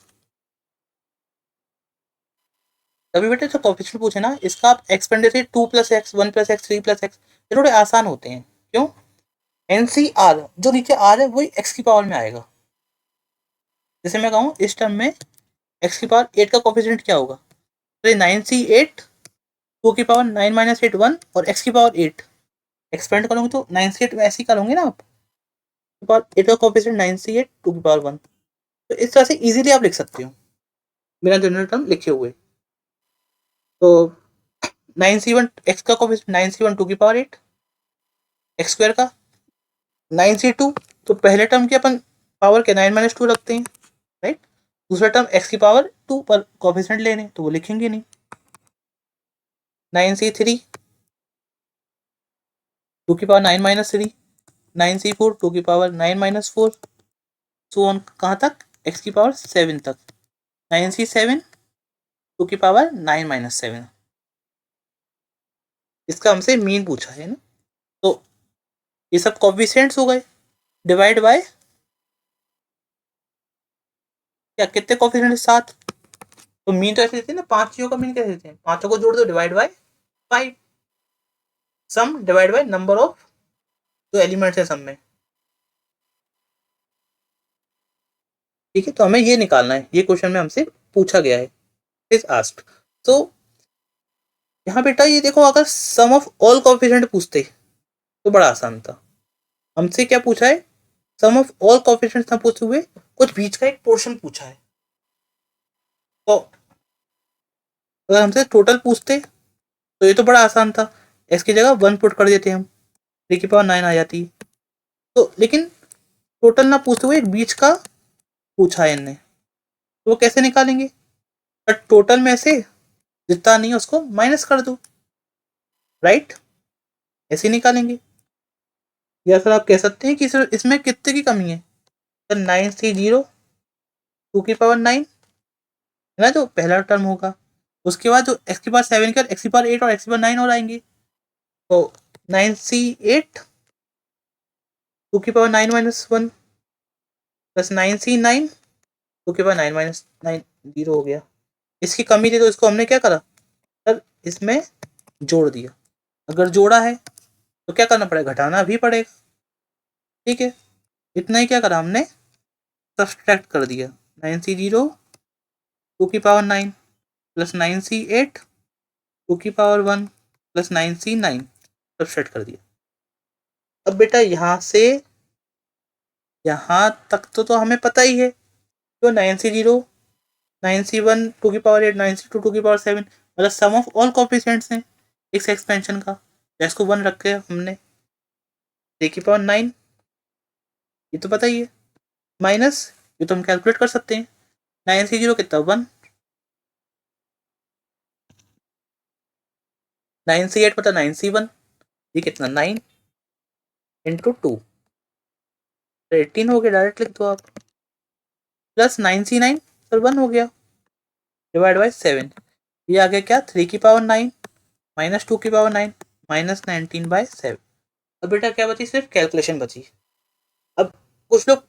तभी बेटे जो कोफिशिएंट पूछे ना, इसका आप एक्सपेंड जैसे 2 plus x 1 plus x 3 plus x, ये थोड़े आसान होते हैं। क्यों, NCR जो नीचे आर है वही एक्स की पावर में आएगा। जैसे मैं कहूँ इस टर्म में एक्स की पावर 8 का कोफिशिएंट क्या होगा, तो 9C8 2 की पावर 9 माइनस 8 1 और एक्स की पावर 8, एक्सपेंड करोगे तो 9C8 ऐसे ही करोगे ना आप, पावर 8 का कोफिशिएंट 9C8 2 की पावर 1। तो इस तरह से इजीली आप लिख सकते हो बिना जनरल टर्म लिखे हुए। तो 9C1 एक्स का कोफिशिएंट 9C1 2 की पावर 8, एक्स स्क्वायर का 9C2, तो पहले टर्म की अपन पावर के 9 माइनस 2 रखते हैं, राइट। दूसरा टर्म एक्स की पावर 2 पर कोफिशिएंट लेने, तो वो लिखेंगे नहीं। 9C3 2 की पावर 9 माइनस 3, 9C4 2 की पावर 9 माइनस 4, सो ऑन कहाँ तक, एक्स की पावर 7 तक, 9C7 2 की पावर 9 माइनस 7। इसका हमसे मीन पूछा है ना, तो ये सब कोफिशिएंट्स हो गए, डिवाइड बाय क्या, कितने कोफिशिएंट 7, तो मीन तो ऐसे देते हैं ना, 5 चीजों का मीन कैसे देते हैं, पांचों को जोड़ दो divide by 5, sum divide by number of जो एलिमेंट्स है सम में, ठीक है। तो हमें ये निकालना है, ये क्वेश्चन में हमसे पूछा गया है, इज आस्क्ड। तो यहाँ बेटा ये देखो, अगर सम ऑफ ऑल कोफिशिएंट पूछते तो बड़ा आसान था। हमसे क्या पूछा है, सम ऑफ ऑल कोफिशिएंट्स ना पूछते हुए कुछ बीच का एक पोर्शन पूछा है। तो अगर हमसे टोटल पूछते तो ये तो बड़ा आसान था, इसकी जगह 1 पुट कर देते हम, 3 की पावर 9 आ जाती। तो लेकिन टोटल ना पूछते हुए एक बीच का पूछा है इनने, तो वो कैसे निकालेंगे, बट टोटल में से जितना नहीं है उसको माइनस कर दो, राइट, ऐसे ही निकालेंगे। या सर आप कह सकते हैं कि सर इसमें कितने की कमी है, सर 9 से 0 2 की पावर 9 है ना, जो पहला टर्म होगा। उसके बाद जो एक्स की पावर 7 का एक्स की पावर 8 और एक्स की पावर 9 और आएंगे, तो 9 C 8 2 की पावर 9 - 1 प्लस 9 C 9 2 की पावर 9 - 9 0 हो गया। इसकी कमी थी तो इसको हमने क्या करा सर, इसमें जोड़ दिया। अगर जोड़ा है तो क्या करना पड़ेगा, घटाना भी पड़ेगा। ठीक है, इतना ही क्या करा हमने, सब्सट्रैक्ट कर दिया। 9 C 0 2 की पावर 9 प्लस 9 C 8 2 की पावर 1 प्लस 9 C 9 सब्सट्रैक्ट कर दिया। अब बेटा यहाँ से यहाँ तक तो हमें पता ही है, तो 9 C 0 9 C 1 2 की पावर 8 9 C 2 2 की पावर 7 मतलब सम ऑफ ऑल कोफिशिएंट्स हैं इस एक्सपेंशन का। इसको 1 रख के हमने 3 की पावर 9, ये तो पता ही है, माइनस ये तो हम कैलकुलेट कर सकते हैं। 9 C 0 कितना 1, 9 C 8 पता 9 C 1, ये कितना 9 इंटू 2 तो 18 हो गया, डायरेक्ट लिख दो आप, प्लस 9 C 9 सर 1 हो गया, डिवाइड बाई 7, ये आ गया क्या 3 की पावर 9 माइनस 2 की पावर 9 माइनस 19/7। अब बेटा क्या बची, सिर्फ कैलकुलेशन बची। अब कुछ लोग,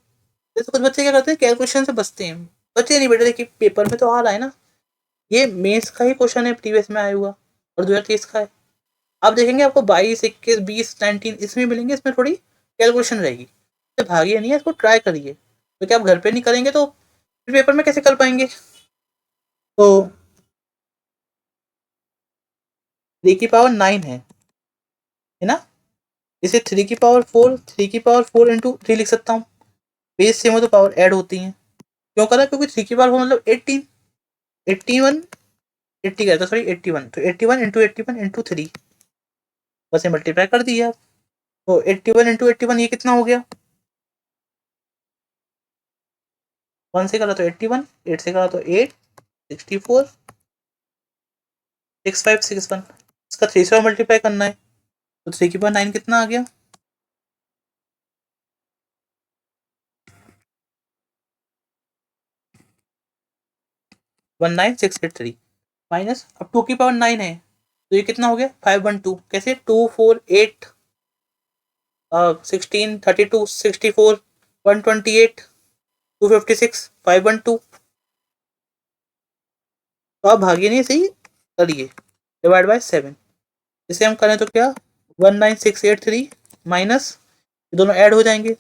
जैसे कुछ बच्चे क्या करते हैं कैलकुलेशन से बचते हैं, बच्चे नहीं बेटा, देखिए पेपर में तो आ रहा है ना, ये मेंस का ही क्वेश्चन है, प्रीवियस में आया हुआ और 2023 का है। आप देखेंगे आपको 22 21 20 19 इसमें मिलेंगे, इसमें थोड़ी कैलकुलेशन रहेगी, तो भागिए नहीं है, इसको ट्राई करिए, क्योंकि आप घर पे नहीं करेंगे तो फिर पेपर में कैसे कर पाएंगे। तो 3 की पावर 9 है ना, इसे 3 की पावर 4 3 की पावर 4 इंटू 3 लिख सकता हूँ, बेस सेम हो तो पावर ऐड होती है। क्यों करा, क्योंकि 3 की पावर 4 मतलब 18, 81 80 का था सॉरी 81, तो 81 इंटू 3 बस ये मल्टीप्लाई कर दिया। तो 81 इंटू 81 ये कितना हो गया, 1 से करा तो 81, 8 से करा तो 8 64 6561, इसका 3 से मल्टीप्लाई करना है, तो 3 की पावर 9 कितना आ गया, 19683 माइनस, अब 2 की पावर 9 है तो ये कितना हो गया 512, कैसे 2 4 8 16 32 64 128 256 512, तो आप भागिए नहीं सही करिए, डिवाइड बाय 7, इसे हम करें तो क्या 19683 माइनस दोनों ऐड हो जाएंगे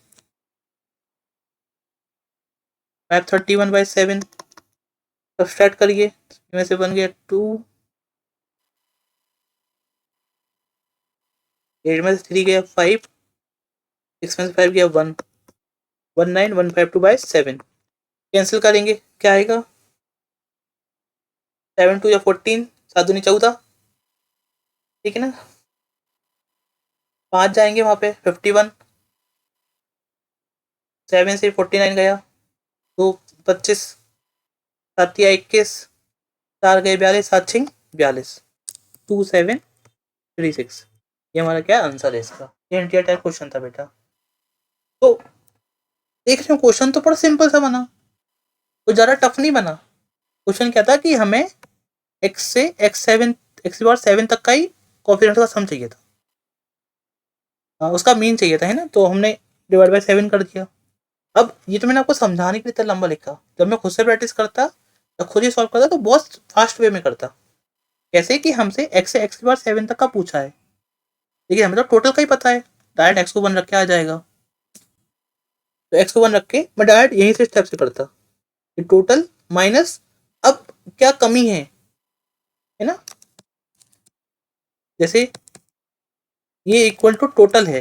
531/7, सब्सट्रैक्ट करिए, इसमें से बन गया 2, 8 में से 3 गया 5, 6 में से 5 गया 1, 19152/7, कैंसिल करेंगे क्या आएगा 7 2 या 14 7 दूनी 14, ठीक है ना, 5 जाएंगे वहाँ पे 51, 7 से 49 गया, 2 25, 7 या 21, 4 गए 42, 7 6 42, 2736, ये हमारा क्या आंसर है इसका, ये एनटीआर टाइप क्वेश्चन था बेटा। तो देख रहे हो क्वेश्चन तो बड़ा सिंपल सा बना, कुछ ज़्यादा टफ नहीं बना। क्वेश्चन क्या था कि हमें एक्स से एक्स बार 7 तक का ही कॉन्फिडेंस का सम चाहिए था, उसका मीन चाहिए था है ना, तो हमने डिवाइड बाय 7 कर दिया। अब ये तो मैंने आपको समझाने के लिए इतना लंबा लिखा, जब मैं खुद से प्रैक्टिस करता तो खुद ही सॉल्व करता तो बहुत फास्ट वे में करता। कैसे कि हमसे एक्स से एक्स बार 7 तक का पूछा है, लेकिन हमें तो टोटल का ही पता है, डायरेक्ट एक्स को 1 रख के आ जाएगा, तो एक्स को 1 रख के मैं डायरेक्ट यहीं से स्टेप से करता, टोटल माइनस, अब क्या कमी है ना, जैसे ये इक्वल टू टोटल है,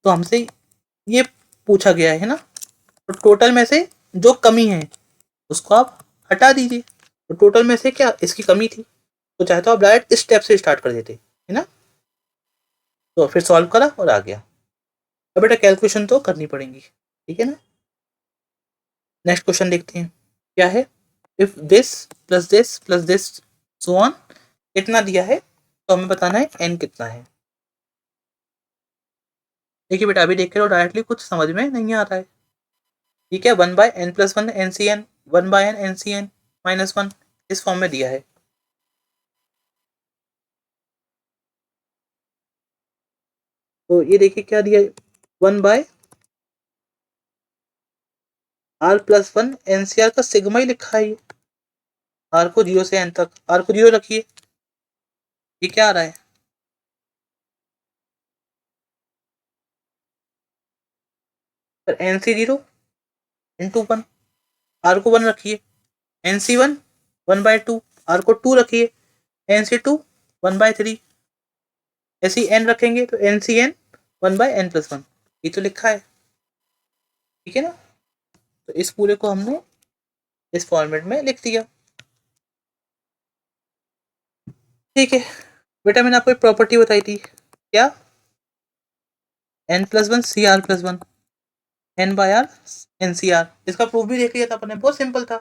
तो हमसे ये पूछा गया है ना, तो टोटल में से जो कमी है उसको आप हटा दीजिए, तो टोटल में से क्या इसकी कमी थी, तो चाहे तो आप डायरेक्ट इस स्टेप से स्टार्ट कर देते है ना, तो फिर सॉल्व करा और आ गया। अब बेटा कैलकुलेशन तो करनी पड़ेगी, ठीक है ना। नेक्स्ट क्वेश्चन देखते हैं क्या है, if this plus this plus this so on कितना दिया है, तो हमें बताना है एन कितना है। देखिए बेटा अभी देख के तो डायरेक्टली कुछ समझ में नहीं आ रहा है। ठीक है, 1/n+1 NCN 1/n NCN -1 इस फॉर्म में दिया है। तो ये देखिए क्या दिया है, 1/r+1 NCR का सिग्मा ही लिखा है। आर को 0 से n तक, आर को 0 रखिए, ये क्या आ रहा है, फिर NC0 इंटू 1, आर को 1 रखिए, NC1 1/2, आर को 2 रखिए, NC2 1/3, ऐसे एन रखेंगे तो NCN 1/n+1, ये तो लिखा है। ठीक है ना, तो इस पूरे को हमने इस फॉर्मेट में लिख दिया। ठीक है बेटा, मैंने आपको एक प्रॉपर्टी बताई थी, क्या, n+1 CR+1 n/r NCR, इसका प्रूफ भी देख लिया था अपने, बहुत सिंपल था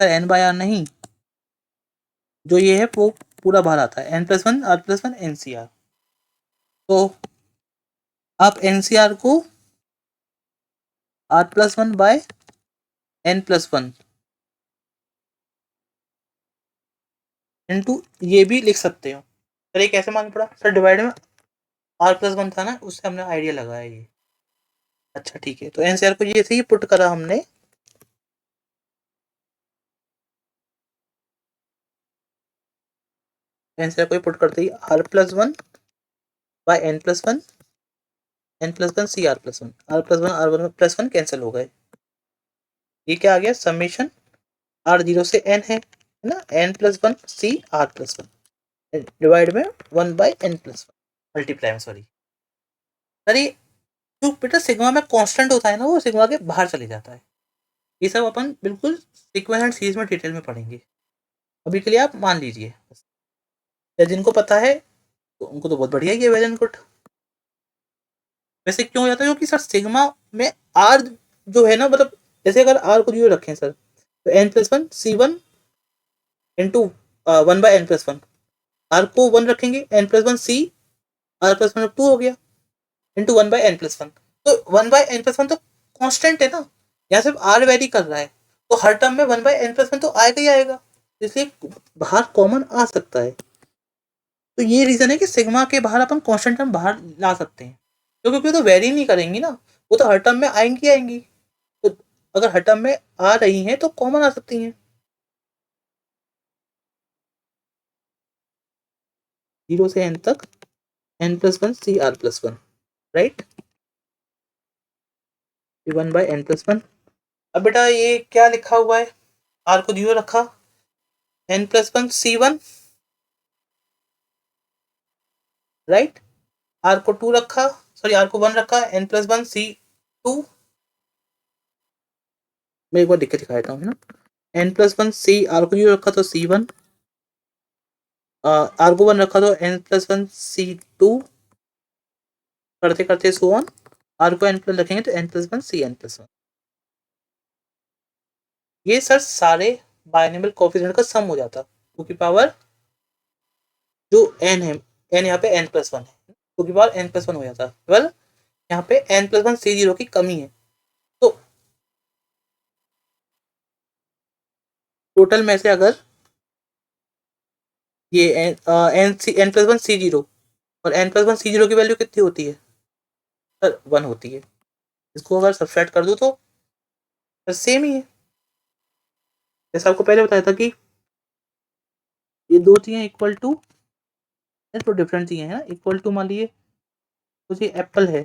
सर। n/r नहीं, जो ये है वो पूरा बाहर आता है, n+1 r+1 NCR। तो आप NCR को r+1/n+1 इंटू ये भी लिख सकते हो सर। ये कैसे मालूम पड़ा सर, डिवाइड में r+1 था ना, उससे हमने आइडिया लगाया ये। अच्छा ठीक है, तो NCR को ये से ही पुट करा हमने, NCR को पुट करते ही r+1/n+1 n+1 CR+1, r+1 r+1 cancel हो गए। ये क्या आ गया, समेशन r0 से n है ना, n+1 CR+1 डिवाइड में 1/n+1 मल्टीप्लाई में, सॉरी सर, ये जो बेटा सिग्मा में कांस्टेंट होता है ना, वो सिग्मा के बाहर चले जाता है। ये सब अपन बिल्कुल सीक्वेंस एंड सीरीज में डिटेल में पढ़ेंगे, अभी के लिए आप मान लीजिए। या जिनको पता है तो उनको तो बहुत बढ़िया ही है, वेल एंड गुड। वैसे क्यों हो जाता है, क्योंकि सर सिग्मा में आर जो है ना, मतलब जैसे अगर आर को 0 रखें सर, तो n+1 C1 into 1/n+1, are को 1 रखेंगे, n+1 C r+1 2 हो गया, इंटू 1/n+1। तो 1/n+1 तो कांस्टेंट है ना, यहाँ सिर्फ आर वेरी कर रहा है, तो हर टर्म में 1/n+1 तो आएगा ही आएगा, इसलिए बाहर कॉमन आ सकता है। तो ये रीजन है कि सिग्मा के बाहर अपन कांस्टेंट टर्म बाहर ला सकते हैं, क्योंकि वो तो वेरी नहीं करेंगी ना, वो तो हर टर्म में आएंगी आएंगी। तो अगर हर टर्म में आ रही हैं तो कॉमन आ सकती हैं, 0 से n तक n+1 CR+1, राइट, 1/n+1। अब बेटा ये क्या लिखा हुआ है, आर को 0 रखा, n+1 C1, राइट, आर को 2 रखा, सॉरी आर को 1 रखा, n+1 C2, मैं एक बार लिख के दिखा देता हूँ ना, n+1 C, आर को 0 रखा तो C1, आर को 1 रखा तो n+1 C2, करते करते सो ऑन, आर को n+ रखेंगे तो n+1 CN+1। ये सर सारे बाइनोमियल कोएफिशिएंट का सम हो जाता, टू की पावर जो n है, n यहाँ पे n+1 है, टू की पावर n+1 हो जाता। वेल यहाँ पे n+1 C0 की कमी है, तो टोटल में से अगर ये n+1 C0 और n+1 C0 की वैल्यू कितनी होती है सर, 1 होती है, इसको अगर सब्सट्रैक्ट कर दूं तो सर सेम ही है। जैसे आपको पहले बताया था कि ये दो चीजें इक्वल टू, तो डिफरेंट चीजें हैं ना, इक्वल टू मान लीजिए कुछ ये एप्पल है,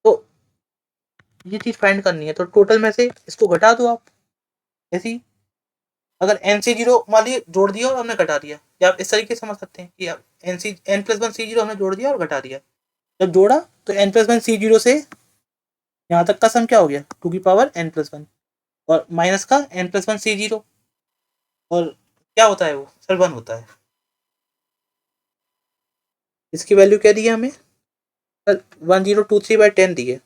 तो ये चीज फाइंड करनी है, तो टोटल में से इसको घटा दो आप, ऐसी अगर NC0 मान लीजिए जोड़ दिया और हमने घटा दिया, या आप इस तरीके से समझ सकते हैं कि आप n+1 C0 हमने जोड़ दिया और घटा दिया, जब जोड़ा तो n+1 C0 से यहाँ तक का सम क्या हो गया, टू की पावर n+1, और माइनस का n+1 C0, और क्या होता है वो सर, 1 होता है। इसकी वैल्यू क्या दी है हमें सर, 1023/10 दी है,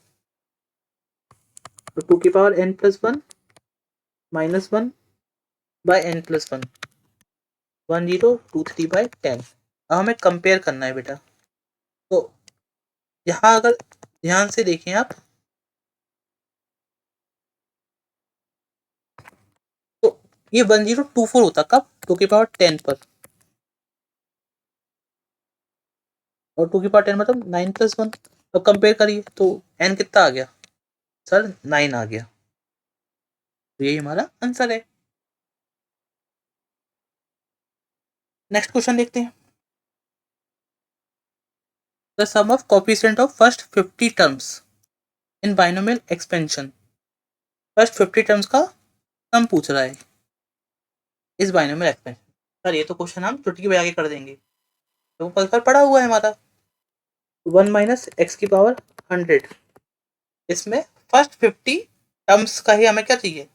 तो टू की पावर n+1 -1/n+1 1023/10। अब हमें कंपेयर करना है बेटा, तो यहाँ अगर ध्यान से देखें आप तो ये 1024 होता कब, 2 की पावर 10 पर, और 2 की पावर 10 मतलब 9+1। अब कंपेयर करिए तो n कितना आ गया सर, 9 आ गया। तो यही हमारा आंसर है। नेक्स्ट क्वेश्चन देखते हैं। The sum of coefficient of first 50 terms in binomial expansion. First 50 terms का सम पूछ रहा है इस बाइनोमियल एक्सपेंशन। सर ये तो क्वेश्चन हम चुटकी बजा के कर देंगे, तो कल पर पड़ा हुआ है हमारा 1 - x⁻100। इसमें फर्स्ट 50 टर्म्स का ही हमें क्या चाहिए,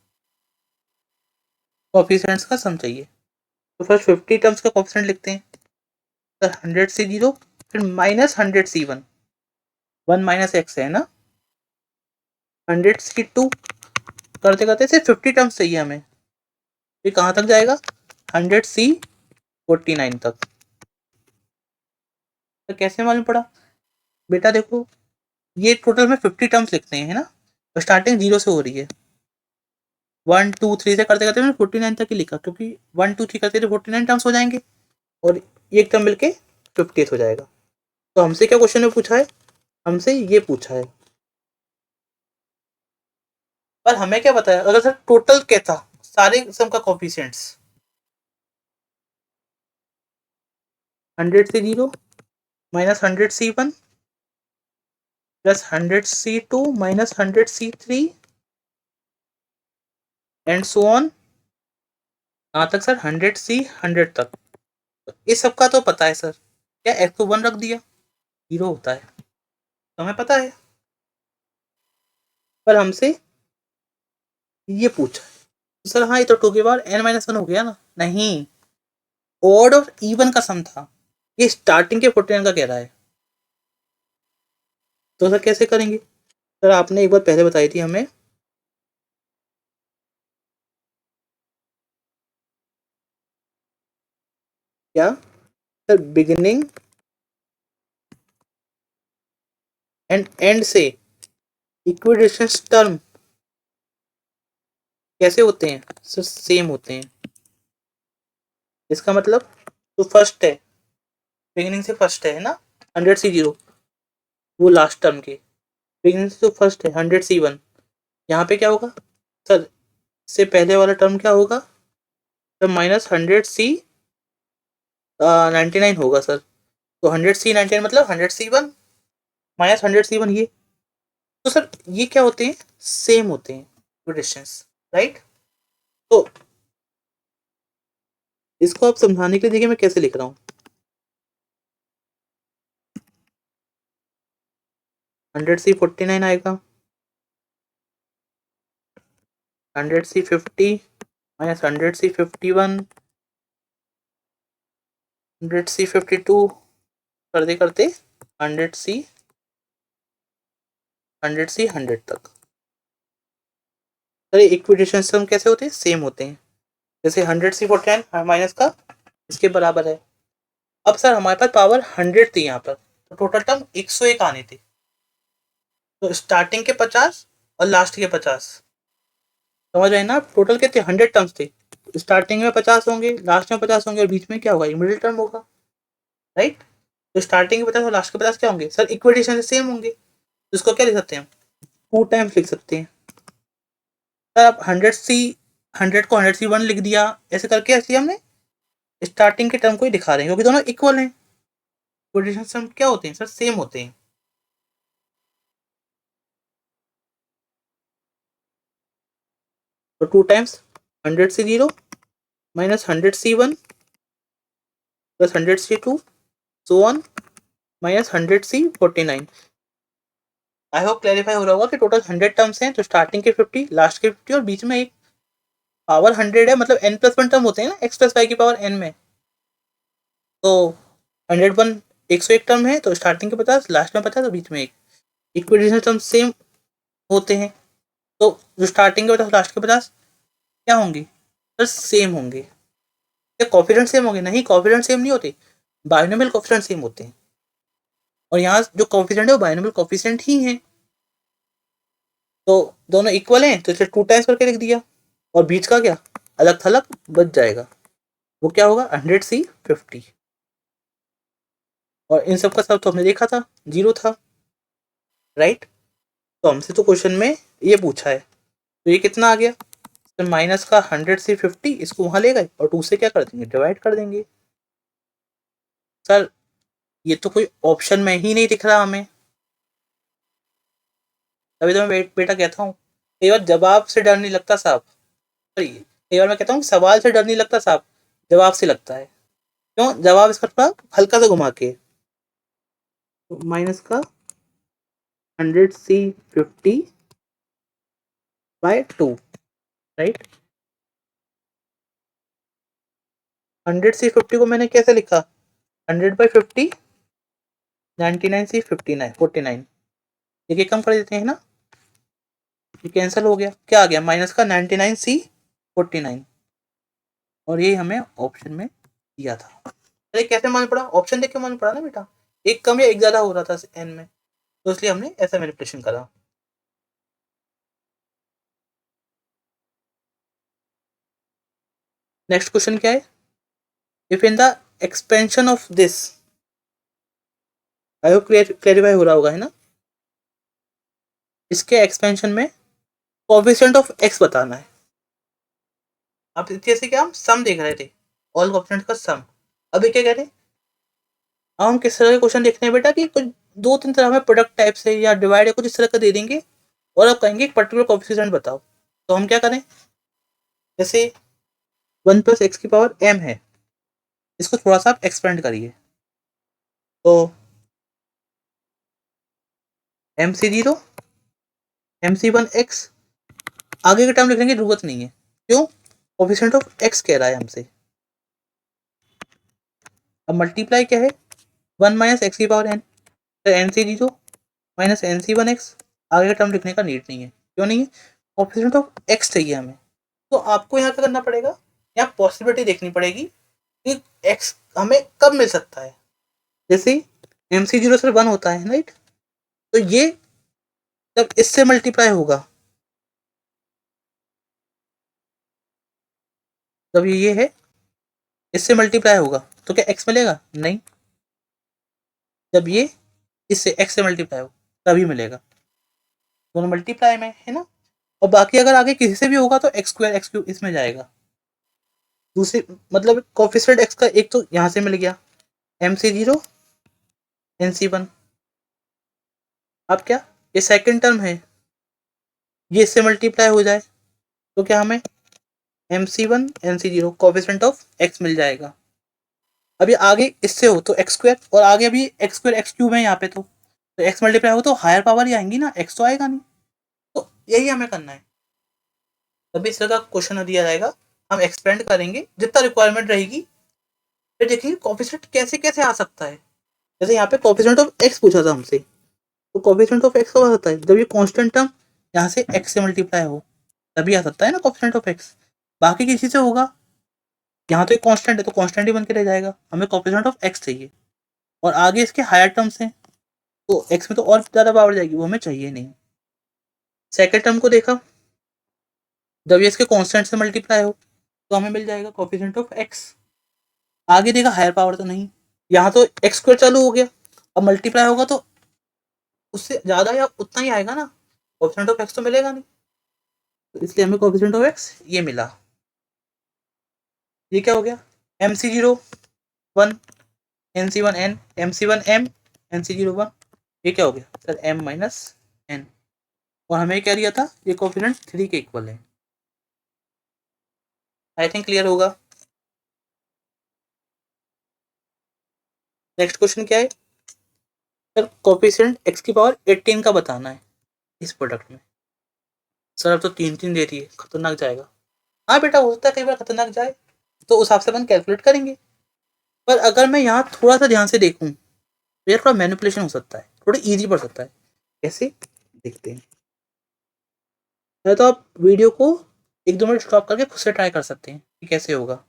कोफिशिएंट्स का सम चाहिए। तो फर्स्ट 50 टर्म्स का कोफिशिएंट लिखते हैं सर, 100 से 0, फिर -100 C1, 1 - x है ना, 100 C2, करते करते सिर्फ 50 टर्म्स चाहिए हमें। ये कहाँ तक जाएगा, 100C49 तक। तो कैसे मालूम पड़ा बेटा, देखो ये टोटल में 50 टर्म्स लिखते हैं, है ना, तो स्टार्टिंग 0 से हो रही है। 1 2 3 से करते करते मैंने 49 तक ही लिखा, क्योंकि 1 2 3 करते तो 49 टर्म्स हो जाएंगे और एक टर्म मिलके 50th हो जाएगा। तो हमसे क्या क्वेश्चन में पूछा है, हमसे ये पूछा है। पर हमें क्या पता है, अगर सर टोटल क्या था सारे सम का कोफिशिएंट्स, 100 से 0 -100 C1 +100 C2 -100 C3 and so on, कहाँ तक सर, 100 से 100 तक। तो इस सब का तो पता है सर, क्या x को 1 रख दिया 0 होता है, तो हमें पता है। पर हमसे ये पूछा तो सर, हाँ ये तो 2 की पावर n - 1 हो गया ना, नहीं, ऑड और इवन का सम था, ये स्टार्टिंग के 49 का कह रहा है। तो सर कैसे करेंगे, सर आपने एक बार पहले बताई थी हमें, क्या सर, बिगिनिंग एंड एंड से इक्विडिस्टेंस टर्म कैसे होते हैं सर, सेम होते हैं। इसका मतलब तो फर्स्ट है, बिगिनिंग से फर्स्ट है ना, 100 से 0, वो लास्ट टर्म के बिगिनिंग से तो फर्स्ट है 100 C1, यहाँ पे क्या होगा सर, से पहले वाला टर्म क्या होगा सर, -100 C99 होगा सर। तो 100 C99 मतलब 100 C1 -100 C1 ये। तो सर ये क्या होते हैं, सेम होते हैं इक्विडिस्टेंस, राइट। तो इसको आप समझाने के लिए देखिए मैं कैसे लिख रहा हूँ, 100 C49 आएगा, 100 C50 -100 C51, 100 C52, करते करते 100 C 100 तक। सर इक्विडिस्टेंस टर्म कैसे होते हैं, सेम होते हैं। जैसे 100 C49 माइनस का इसके बराबर है। अब सर हमारे पास पावर 100 थी यहाँ पर, तो टोटल टर्म 101 आने थे, तो स्टार्टिंग के 50 और लास्ट के 50, समझ रहे हैं ना, टोटल कितने 100 टर्म्स थे, स्टार्टिंग में 50 होंगे, लास्ट में 50 होंगे और बीच में क्या होगा, मिडिल टर्म होगा, राइट। तो स्टार्टिंग के 50 और लास्ट के 50 क्या होंगे सर, इक्विडिस्टेंस से सेम होंगे, तो इसको क्या लिख सकते हैं, 2 टाइम्स लिख सकते हैं। सर आप 100 को 100 C1 लिख दिया, ऐसे करके ऐसे हमने स्टार्टिंग के टर्म को ही दिखा रहे हैं, क्योंकि दोनों इक्वल हैं। इक्विडिस्टेंस टर्म क्या होते हैं सर, सेम होते हैं। तो 2 टाइम्स 100 से 0 -100 C1 +100 C2 so on -100 C49। I hope clarify हो रहा होगा कि टोटल 100 टर्म्स हैं, तो स्टार्टिंग के 50, लास्ट के 50 और बीच में एक पावर 100 है, मतलब n+1 टर्म होते हैं ना x+y⁻n में। तो 101 101 टर्म है, तो स्टार्टिंग के 50, लास्ट में 50 और बीच में एक। इक्विडिस्टेंस टर्म सेम होते हैं, तो जो स्टार्टिंग के 50 लास्ट के 50 क्या होंगे सर, सेम होंगे। क्या कोफिशिएंट सेम होंगे, नहीं कोफिशिएंट सेम नहीं होते, बाइनोमियल कोफिशिएंट सेम होते हैं। और यहाँ जो कोफिशिएंट है वो बाइनोमियल कोफिशिएंट ही है, तो दोनों इक्वल हैं तो इसे 2 टाइम्स करके लिख दिया, और बीच का क्या अलग थलग बच जाएगा, वो क्या होगा 100C50। और इन सब का सब तो हमने देखा था 0 था, राइट। तो हमसे तो क्वेश्चन में ये पूछा है, तो ये कितना आ गया, तो माइनस का 100C50 इसको वहां ले गए और 2 से क्या कर देंगे डिवाइड कर देंगे। सर ये तो कोई ऑप्शन में ही नहीं दिख रहा हमें, तभी तो मैं बेटा कहता हूँ कई बार जवाब से डर नहीं लगता साहब, सॉरी कई बार मैं कहता हूँ सवाल से डर नहीं लगता साहब, जवाब से लगता है। क्यों, जवाब इसका थोड़ा हल्का सा घुमा के, माइनस का 100C50 बाय 2, राइट। 100C50 को मैंने कैसे लिखा, 100/50 99C49 ये कम कर देते हैं ना, ये कैंसिल हो गया, क्या आ गया माइनस का 99C49, और ये हमें ऑप्शन में दिया था। अरे कैसे मालूम पड़ा, ऑप्शन देख के मालूम पड़ा ना बेटा, एक कम या एक ज्यादा हो रहा था एन में, तो इसलिए हमने ऐसा मैनिपुलेशन करा। नेक्स्ट क्वेश्चन क्या है, if in the expansion of this, I hope clarify हो रहा होगा है ना, इसके एक्सपेंशन में कोएफिशिएंट ऑफ एक्स बताना है। अब जैसे कि हम सम देख रहे थे, ऑल कोएफिशिएंट का सम, अभी क्या कह रहे हैं, अब हम किस तरह के क्वेश्चन देखते हैं बेटा कि कुछ 2-3 तरह में प्रोडक्ट टाइप से या डिवाइड या कुछ इस तरह का दे देंगे, और आप कहेंगे एक पर्टिकुलर कोएफिशिएंट बताओ, तो हम क्या करें, जैसे 1 + x⁻m है, इसको थोड़ा सा आप एक्सपेंड करिए, तो MC0 MC1x, आगे के टर्म लिखने की जरूरत नहीं है, क्यों, कोएफिशिएंट ऑफ x कह रहा है हमसे। अब मल्टीप्लाई क्या है, 1 - x⁻n, तो NC0 -NC1x, आगे का टर्म लिखने का नीड नहीं है, क्यों नहीं है, कोएफिशिएंट ऑफ x चाहिए हमें। तो आपको यहाँ क्या करना पड़ेगा, यहाँ पॉसिबिलिटी देखनी पड़ेगी कि x हमें कब मिल सकता है, जैसे MC0 से 1 होता है राइट, तो ये जब इससे मल्टीप्लाई होगा, जब ये है इससे मल्टीप्लाई होगा तो क्या x मिलेगा, नहीं, जब ये इससे x से मल्टीप्लाई होगा तभी मिलेगा, दोनों मल्टीप्लाई में है ना। और बाकी अगर आगे किसी से भी होगा तो x² इसमें जाएगा, दूसरी मतलब कोएफिशिएंट x का एक तो यहाँ से मिल गया MC0 NC1, अब क्या ये सेकंड टर्म है, ये इससे मल्टीप्लाई हो जाए तो क्या हमें MC1 NC0 coefficient of x मिल जाएगा। अभी आगे इससे हो तो x², और आगे अभी x² x³ है यहाँ पे, तो x मल्टीप्लाई हो तो हायर पावर ही आएंगी ना, x तो आएगा नहीं, तो यही हमें करना है। तभी इस तरह का क्वेश्चन दिया जाएगा, हम एक्सपेंड करेंगे जितना रिक्वायरमेंट रहेगी, फिर देखेंगे कोएफिशिएंट कैसे कैसे आ सकता है। जैसे यहाँ पे कोएफिशिएंट ऑफ x पूछा था हमसे, तो कोएफिशिएंट ऑफ x कब आ सकता है, जब ये कांस्टेंट टर्म यहाँ से x से मल्टीप्लाई हो, तभी आ सकता है ना कोएफिशिएंट ऑफ x। बाकी किसी से होगा, यहाँ तो एक कांस्टेंट है तो कांस्टेंट ही बन के रह जाएगा, हमें कोएफिशिएंट ऑफ x चाहिए, और आगे इसके हायर टर्म्स हैं तो x में तो और ज़्यादा पावर जाएगी, वो हमें चाहिए नहीं। सेकंड टर्म को देखा, जब ये इसके कांस्टेंट से मल्टीप्लाई हो तो हमें मिल जाएगा कोएफिशिएंट ऑफ x, आगे देखा हायर पावर तो नहीं, यहाँ तो x² चालू हो गया, अब मल्टीप्लाई होगा तो उससे ज़्यादा या उतना ही आएगा ना, कोएफिशिएंट ऑफ x तो मिलेगा नहीं, तो इसलिए हमें कोएफिशिएंट ऑफ x ये मिला। ये क्या हो गया, MC0 1 NC1n MC1m NC0 1, ये क्या हो गया सर m-n, और हमें क्या दिया था, ये कोएफिशिएंट 3 के इक्वल है। आई थिंक क्लियर होगा। नेक्स्ट क्वेश्चन क्या है, सर कोएफिशिएंट x⁻18 का बताना है इस प्रोडक्ट में। सर अब तो 3 दे रही है, खतरनाक जाएगा। हाँ बेटा हो सकता है कई बार खतरनाक जाए, तो उस हिसाब से अपन कैलकुलेट करेंगे, पर अगर मैं यहाँ थोड़ा सा ध्यान से देखूँ तो यार थोड़ा मैनिपुलेशन हो सकता है, थोड़ा ईजी पड़ सकता है, कैसे देखते हैं। या तो आप वीडियो को 1-2 मिनट स्टॉप करके खुद से ट्राई कर सकते हैं कि कैसे होगा।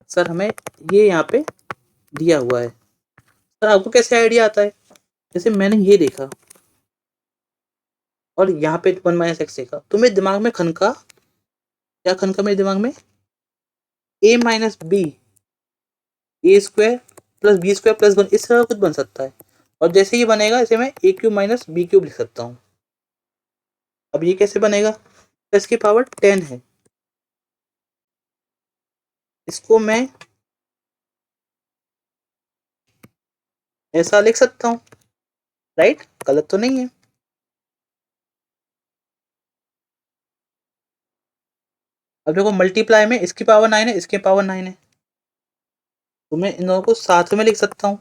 सर हमें ये यहाँ पे दिया हुआ है। सर आपको कैसे आइडिया आता है? जैसे मैंने ये देखा और यहाँ पे 1 माइनस एक्स देखा, तो मेरे दिमाग में खनका, क्या खनका मेरे दिमाग में? A minus B A square plus B square plus 1, इस तरह कुछ बन सकता है। और जैसे ये बनेगा इसे मैं ए क्यूब माइनस बी क्यूब लिख सकता हूँ। अब ये कैसे बनेगा? प्लस की पावर 10 है, इसको मैं ऐसा लिख सकता हूँ, राइट? गलत तो नहीं है। अब देखो मल्टीप्लाई में इसकी पावर 9 है, इसकी पावर 9 है, तो मैं इन दोनों को साथ में लिख सकता हूँ,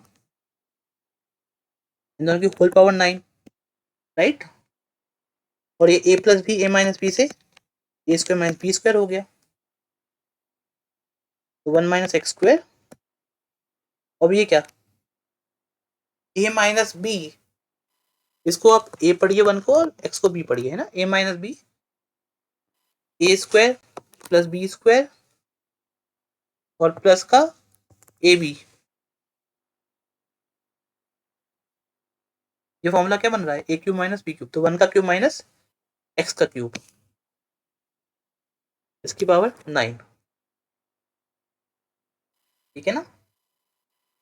इन दोनों की होल पावर 9, राइट? और ये ए प्लस बी ए माइनस बी से ए स्क्वायर माइनस बी स्क्वायर हो गया, तो 1 माइनस एक्स स्क्वायर। अब ये क्या? ए माइनस बी, इसको आप ए पढ़िए 1 को और एक्स को बी पढ़िए, है ना? ए minus B A square plus B square और प्लस का ए बी। ये फॉर्मूला क्या बन रहा है? ए क्यूब माइनस बी क्यूब, तो 1 का क्यूब माइनस एक्स का क्यूब, इसकी पावर 9, ठीक है ना?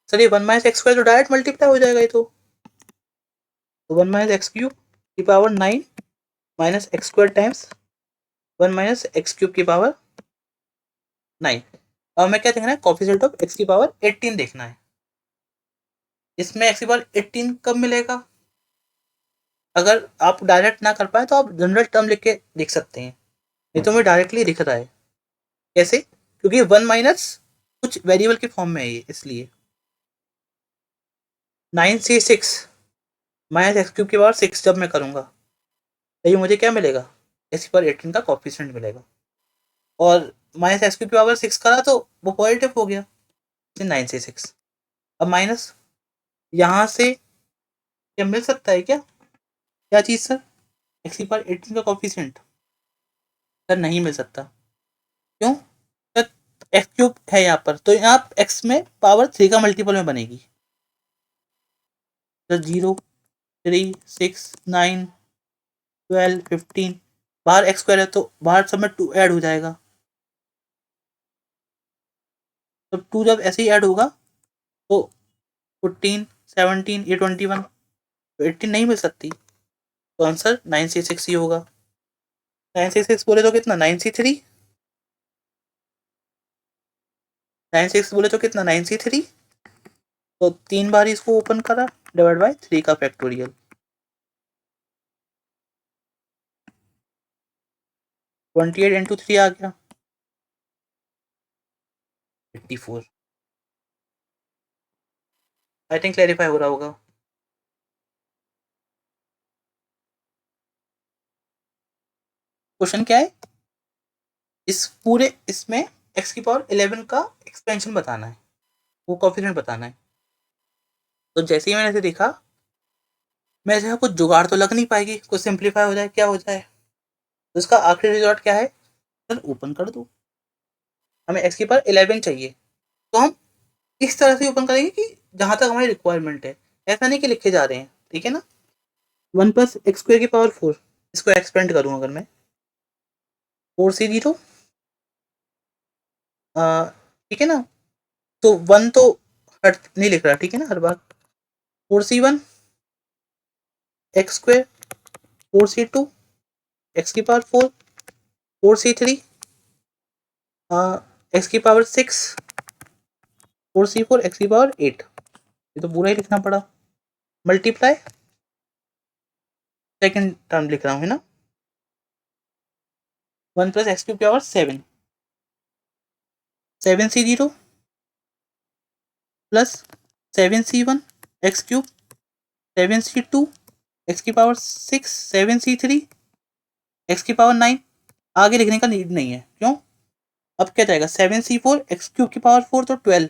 सर ये 1 माइनस एक्स स्क्वायर तो डायरेक्ट मल्टीप्लाई हो जाएगा, ये तो 1 माइनस एक्स क्यूब की power 9 minus x square times 1 minus x cube की पावर 9। अब हमें क्या देखना है? कोफिशिएंट ऑफ एक्स की पावर 18 देखना है। इसमें एक्स की पावर 18 कब मिलेगा? अगर आप डायरेक्ट ना कर पाए तो आप जनरल टर्म लिख के लिख सकते हैं, ये तो मैं डायरेक्टली दिख रहा है। कैसे? क्योंकि 1 माइनस कुछ वेरिएबल के फॉर्म में है ये, इसलिए 9 से 6 माइनस एक्स क्यूब की पावर 6 जब मैं करूंगा तो ये मुझे क्या मिलेगा? एक्स की पावर 18 का कोफिशिएंट मिलेगा। और माइनस एक्स क्यूब की पावर 6 करा तो वो पॉजिटिव हो गया, 9 से 6। अब माइनस यहाँ से क्या मिल सकता है क्या? क्या चीज़ सर? एक्स की पावर 18 का कोफिशिएंट? सर नहीं मिल सकता। क्यों? सर एक्स क्यूब है यहाँ पर, तो यहाँ एक्स में पावर 3 का मल्टीपल में बनेगी। सर 0 3 6 9 12 15, बाहर एक्स स्क्वायर है तो बाहर सब में 2 ऐड हो जाएगा, तो 2 जब ऐसे ही ऐड होगा तो 14 17 ये 21, तो 18 नहीं मिल सकती, तो आंसर 9 से 6 ही होगा। 9 से 6 बोले तो कितना? 9 से 3, 9 से 6 बोले तो कितना? 9 से 3, तो 3 बार इसको ओपन करा डिवाइड बाय 3 का फैक्टोरियल, 28 इंटू 3 आ गया 84। आई थिंक क्लैरिफाई हो रहा होगा। क्वेश्चन क्या है? इस पूरे इसमें एक्स की पावर 11 का एक्सपेंशन बताना है, वो कोफिशिएंट बताना है। तो जैसे ही मैंने इसे देखा, मैं जो कुछ जुगाड़ तो लग नहीं पाएगी, कुछ सिंप्लीफाई हो जाए, क्या हो जाए, तो इसका आखिरी रिजल्ट क्या है? सर ओपन कर दो, हमें एक्स की पावर 11 चाहिए, तो हम इस तरह से ओपन करेंगे कि जहां तक हमारी रिक्वायरमेंट है, ऐसा नहीं कि लिखे जा रहे हैं, ठीक है ना? 1 प्लस एक्स स्क्वायर की पावर 4, इसको एक्सपेंड करूँ अगर मैं, 4 से 0, ठीक है ना? तो 1 तो हट नहीं लिख रहा, ठीक है ना हर बार। 4 से 1 एक्स स्क्वायर, 4 से 2 एक्स की पावर 4, 4 से 3 एक्स की पावर 6, 4 से 4 एक्स की पावर 8, ये तो पूरा ही लिखना पड़ा। मल्टीप्लाई सेकेंड टर्म लिख रहा हूँ, है ना? 1 प्लस एक्स क्यूब की पावर 7, 7 से 0 प्लस 7 से 1 एक्स क्यूब, 7 से 2 एक्स की पावर 6, 7 से 3 एक्स की पावर 9। आगे लिखने का नीड नहीं है, क्यों? अब क्या जाएगा? 7 से 4 एक्स क्यूब की पावर 4 तो 12,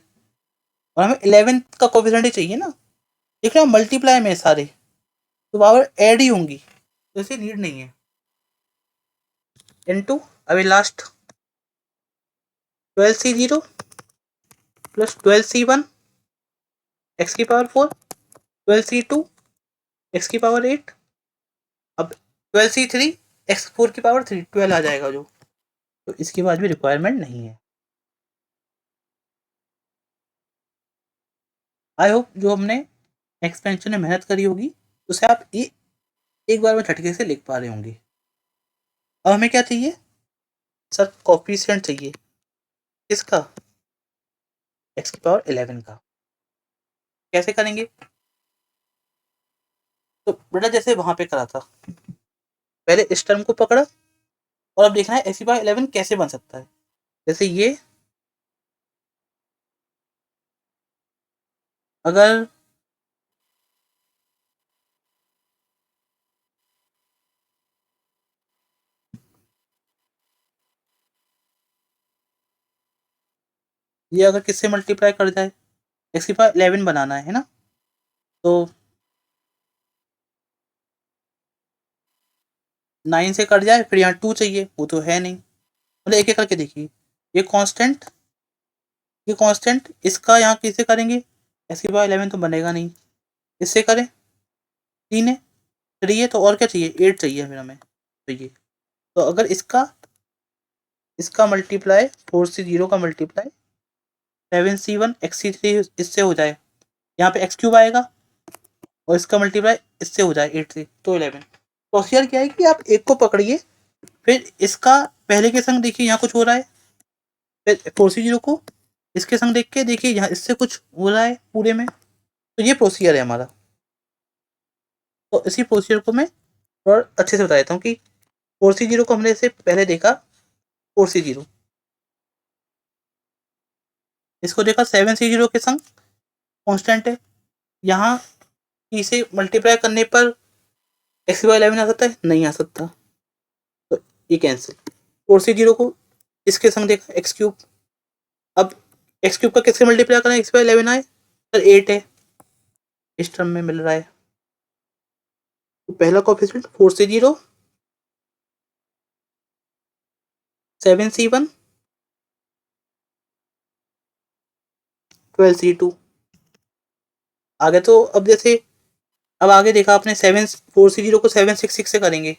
और हमें 11 का कोफिशिएंट ही चाहिए ना, देख रहे हो मल्टीप्लाई में सारे तो पावर ऐड ही होंगी, तो इसे नीड नहीं है। इनटू अभी लास्ट 12 से 0 प्लस 12c1 एक्स की पावर 4, 12c2 एक्स की पावर 8, अब 12c3 एक्स 4 की पावर 3, 12 आ जाएगा जो। तो इसके बाद भी रिक्वायरमेंट नहीं है। आई होप जो हमने एक्सपेंशन में मेहनत करी होगी उसे आप एक बार में झटके से लिख पा रहे होंगे। अब हमें क्या चाहिए सर? कोफिशिएंट चाहिए। किसका? एक्स की पावर 11 का। कैसे करेंगे? तो बेटा जैसे वहां पे करा था, पहले इस टर्म को पकड़ा और अब देखना है एक्स की पावर 11 कैसे बन सकता है। जैसे ये अगर ये अगर किससे मल्टीप्लाई कर जाए, एक्स की पावर 11 बनाना है ना, तो 9 से कट जाए, फिर यहाँ 2 चाहिए, वो तो है नहीं। मतलब एक एक करके देखिए, ये कांस्टेंट, ये कांस्टेंट, इसका यहाँ किससे करेंगे? एक्स की पावर 11 तो बनेगा नहीं, इससे करें, 3 है, 3 है, तो और क्या चाहिए? 8 चाहिए फिर हमें। तो ये, तो अगर इसका मल्टीप्लाई 4c0 का मल्टीप्लाई 7c1 xc3 इससे हो जाए, यहाँ पे x क्यूब आएगा, और इसका मल्टीप्लाई इससे हो जाए 8 से, तो 11। प्रोसीजर क्या है कि आप एक को पकड़िए, फिर इसका पहले के संग देखिए यहाँ कुछ हो रहा है, फिर 4c0 को इसके संग देख के देखिए यहाँ इससे कुछ हो रहा है पूरे में। तो ये प्रोसीजर है हमारा। तो इसी प्रोसीजर को मैं और अच्छे से बता देता हूँ कि 4c0 को हमने इससे पहले देखा, 4c0 इसको देखा 7c0 के संग कांस्टेंट है, यहाँ इसे मल्टीप्लाई करने पर एक्स की पावर 11 आ सकता है? नहीं आ सकता, तो ये कैंसिल। 4c0 को इसके संग देखा एक्स क्यूब, अब एक्स क्यूब का किससे मल्टीप्लाई करें एक्स की पावर 11 आए? सर 8 है, इस टर्म में मिल रहा है, तो पहला कोएफिशिएंट 4c0 7c1 12c2 आगे। तो अब जैसे अब आगे देखा आपने 4c0 को 766 से करेंगे,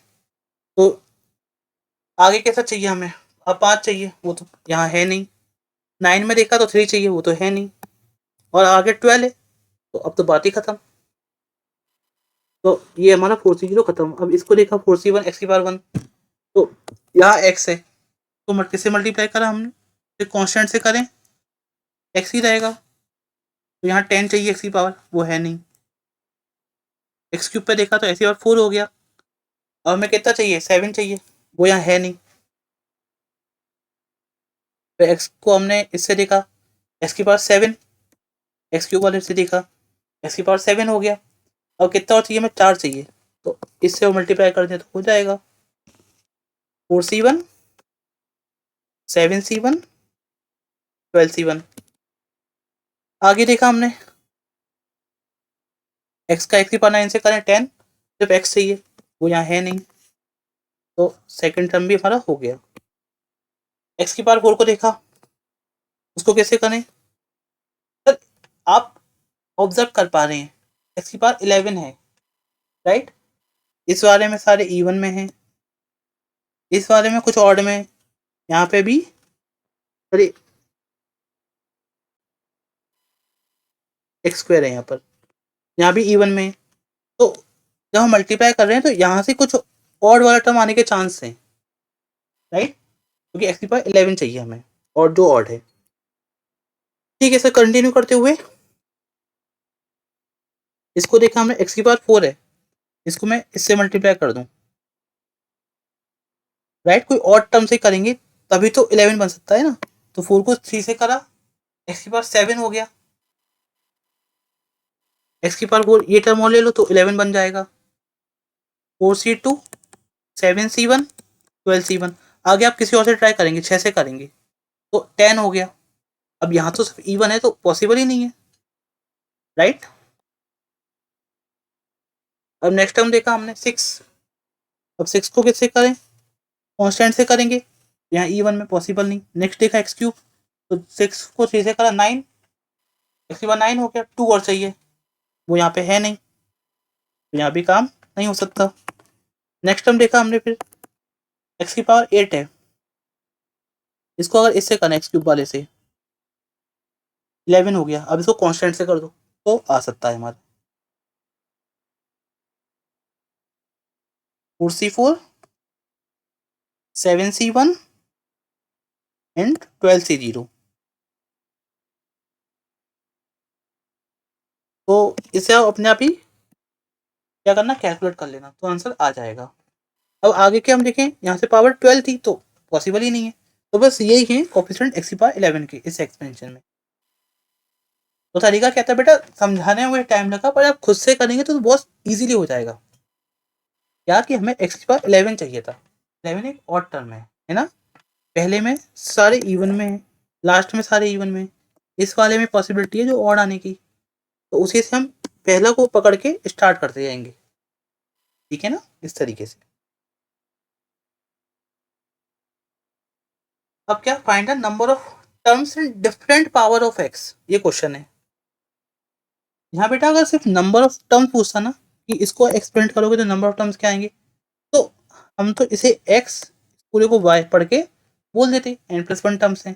तो आगे कैसा चाहिए हमें? अब 5 चाहिए, वो तो यहाँ है नहीं। 9 में देखा तो 3 चाहिए, वो तो है नहीं, और आगे 12 है, तो अब तो बात ही खत्म। तो ये हमारा 4c0 खत्म। अब इसको देखा 4c1 एक्स की पावर 1, तो यहाँ एक्स है, तो किससे मल्टीप्लाई करा हमने? फिर कांस्टेंट से करें, एक्स ही रहेगा, तो यहाँ 10 चाहिए एक्स की पावर, वो है नहीं। एक्स क्यूब पे देखा तो एक्स की पावर 4 हो गया, और हमें कितना चाहिए? 7 चाहिए, वो यहाँ है नहीं। फिर एक्स को हमने इससे देखा, एक्स की पावर 7, एक्स क्यूब वाले से देखा, एक्स की पावर 7 हो गया, और कितना और चाहिए? हमें 4 चाहिए, तो इससे मल्टीप्लाई कर दें तो हो जाएगा 4c1 7c1 12c1। आगे देखा हमने एक्स का एक्स की पावर 9 से करें 10, सिर्फ एक्स चाहिए, वो यहाँ है नहीं, तो सेकंड टर्म भी हमारा हो गया। एक्स की पावर 4 को देखा, उसको कैसे करें? सर आप ऑब्जर्व कर पा रहे हैं एक्स की पावर 11 है, राइट? इस वाले में सारे इवन में हैं, इस वाले में कुछ ऑड में, यहाँ पे भी, अरे एक्स स्क्वायर है यहाँ पर, यहाँ भी इवन में। तो जब हम मल्टीप्लाई कर रहे हैं तो यहाँ से कुछ ऑड वाला टर्म आने के चांस हैं, राइट? क्योंकि एक्स की पावर 11 चाहिए हमें, और जो ऑड है। ठीक है सर, कंटिन्यू करते हुए इसको देखा हमने, एक्स की पावर 4 है, इसको मैं इससे मल्टीप्लाई कर दूं, राइट? कोई ऑड टर्म से करेंगे तभी तो 11 बन सकता है ना। तो 4 को 3 से करा, एक्स की पावर 7 हो गया, एक्स की पावर 4 ये टर्म और ले लो तो 11 बन जाएगा। 4c2 7c1 12c1। आगे आप किसी और से ट्राई करेंगे, 6 से करेंगे तो 10 हो गया। अब यहाँ तो सिर्फ इवन है, तो पॉसिबल ही नहीं है, राइट? अब नेक्स्ट टर्म देखा हमने 6, अब 6 को किससे करें? कांस्टेंट से करेंगे, यहाँ इवन में पॉसिबल नहीं। नेक्स्ट देखा एक्स क्यूब, तो 6 को 3 से करा 9, एक्स की पावर 9 हो गया, 2 और चाहिए, वो यहाँ पे है नहीं, तो यहाँ भी काम नहीं हो सकता। नेक्स्ट टर्म देखा हमने फिर, एक्स की पावर 8 है, इसको अगर इससे करना एक्स क्यूब वाले से 11 हो गया, अब इसको कांस्टेंट से कर दो तो आ सकता है हमारा 4c4 7c1 एंड 12c0। तो इसे आप अपने आप ही क्या करना, कैलकुलेट कर लेना, तो आंसर आ जाएगा। अब आगे के हम देखें, यहाँ से पावर 12 थी तो पॉसिबल ही नहीं है, तो बस यही है कोफिशिएंट एक्स की पावर 11 के इस एक्सपेंशन में। तो तरीका क्या था बेटा, समझाने में टाइम लगा, पर आप खुद से करेंगे तो बहुत इजीली हो जाएगा। क्या कि हमें एक्स की पावर 11 चाहिए था, 11 एक ऑड टर्म है ना, पहले में सारे इवन में है, लास्ट में सारे इवन में, इस वाले में पॉसिबिलिटी है जो ऑड आने की, तो उसी से हम पहला को पकड़ के स्टार्ट करते जाएंगे, ठीक है ना, इस तरीके से। अब क्या, find the number of terms in different power of x, ये क्वेश्चन है। यहाँ बेटा अगर सिर्फ नंबर ऑफ टर्म्स पूछता ना कि इसको एक्सपेंड करोगे तो नंबर ऑफ टर्म्स क्या आएंगे, तो हम तो इसे एक्स पूरे को वाई पढ़ के बोल देते n+1 टर्म्स हैं,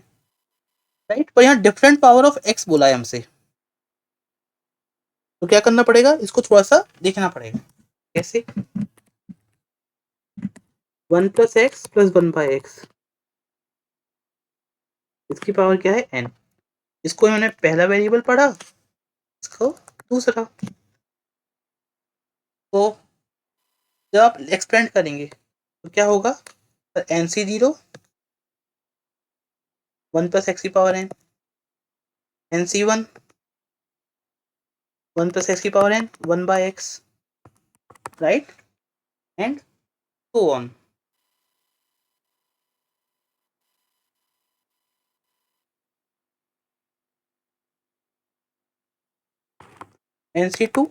राइट, पर यहाँ डिफरेंट पावर ऑफ एक्स बोला है हमसे, तो क्या करना पड़ेगा, इसको थोड़ा सा देखना पड़ेगा। कैसे, 1+x+1/x, इसकी पावर क्या है n, इसको मैंने पहला वेरिएबल पढ़ा, इसको दूसरा, तो जब आप एक्सपेंड करेंगे तो क्या होगा, NC0 1+x की पावर n, NC1 1+x की power n 1/x, right, and so on. NC2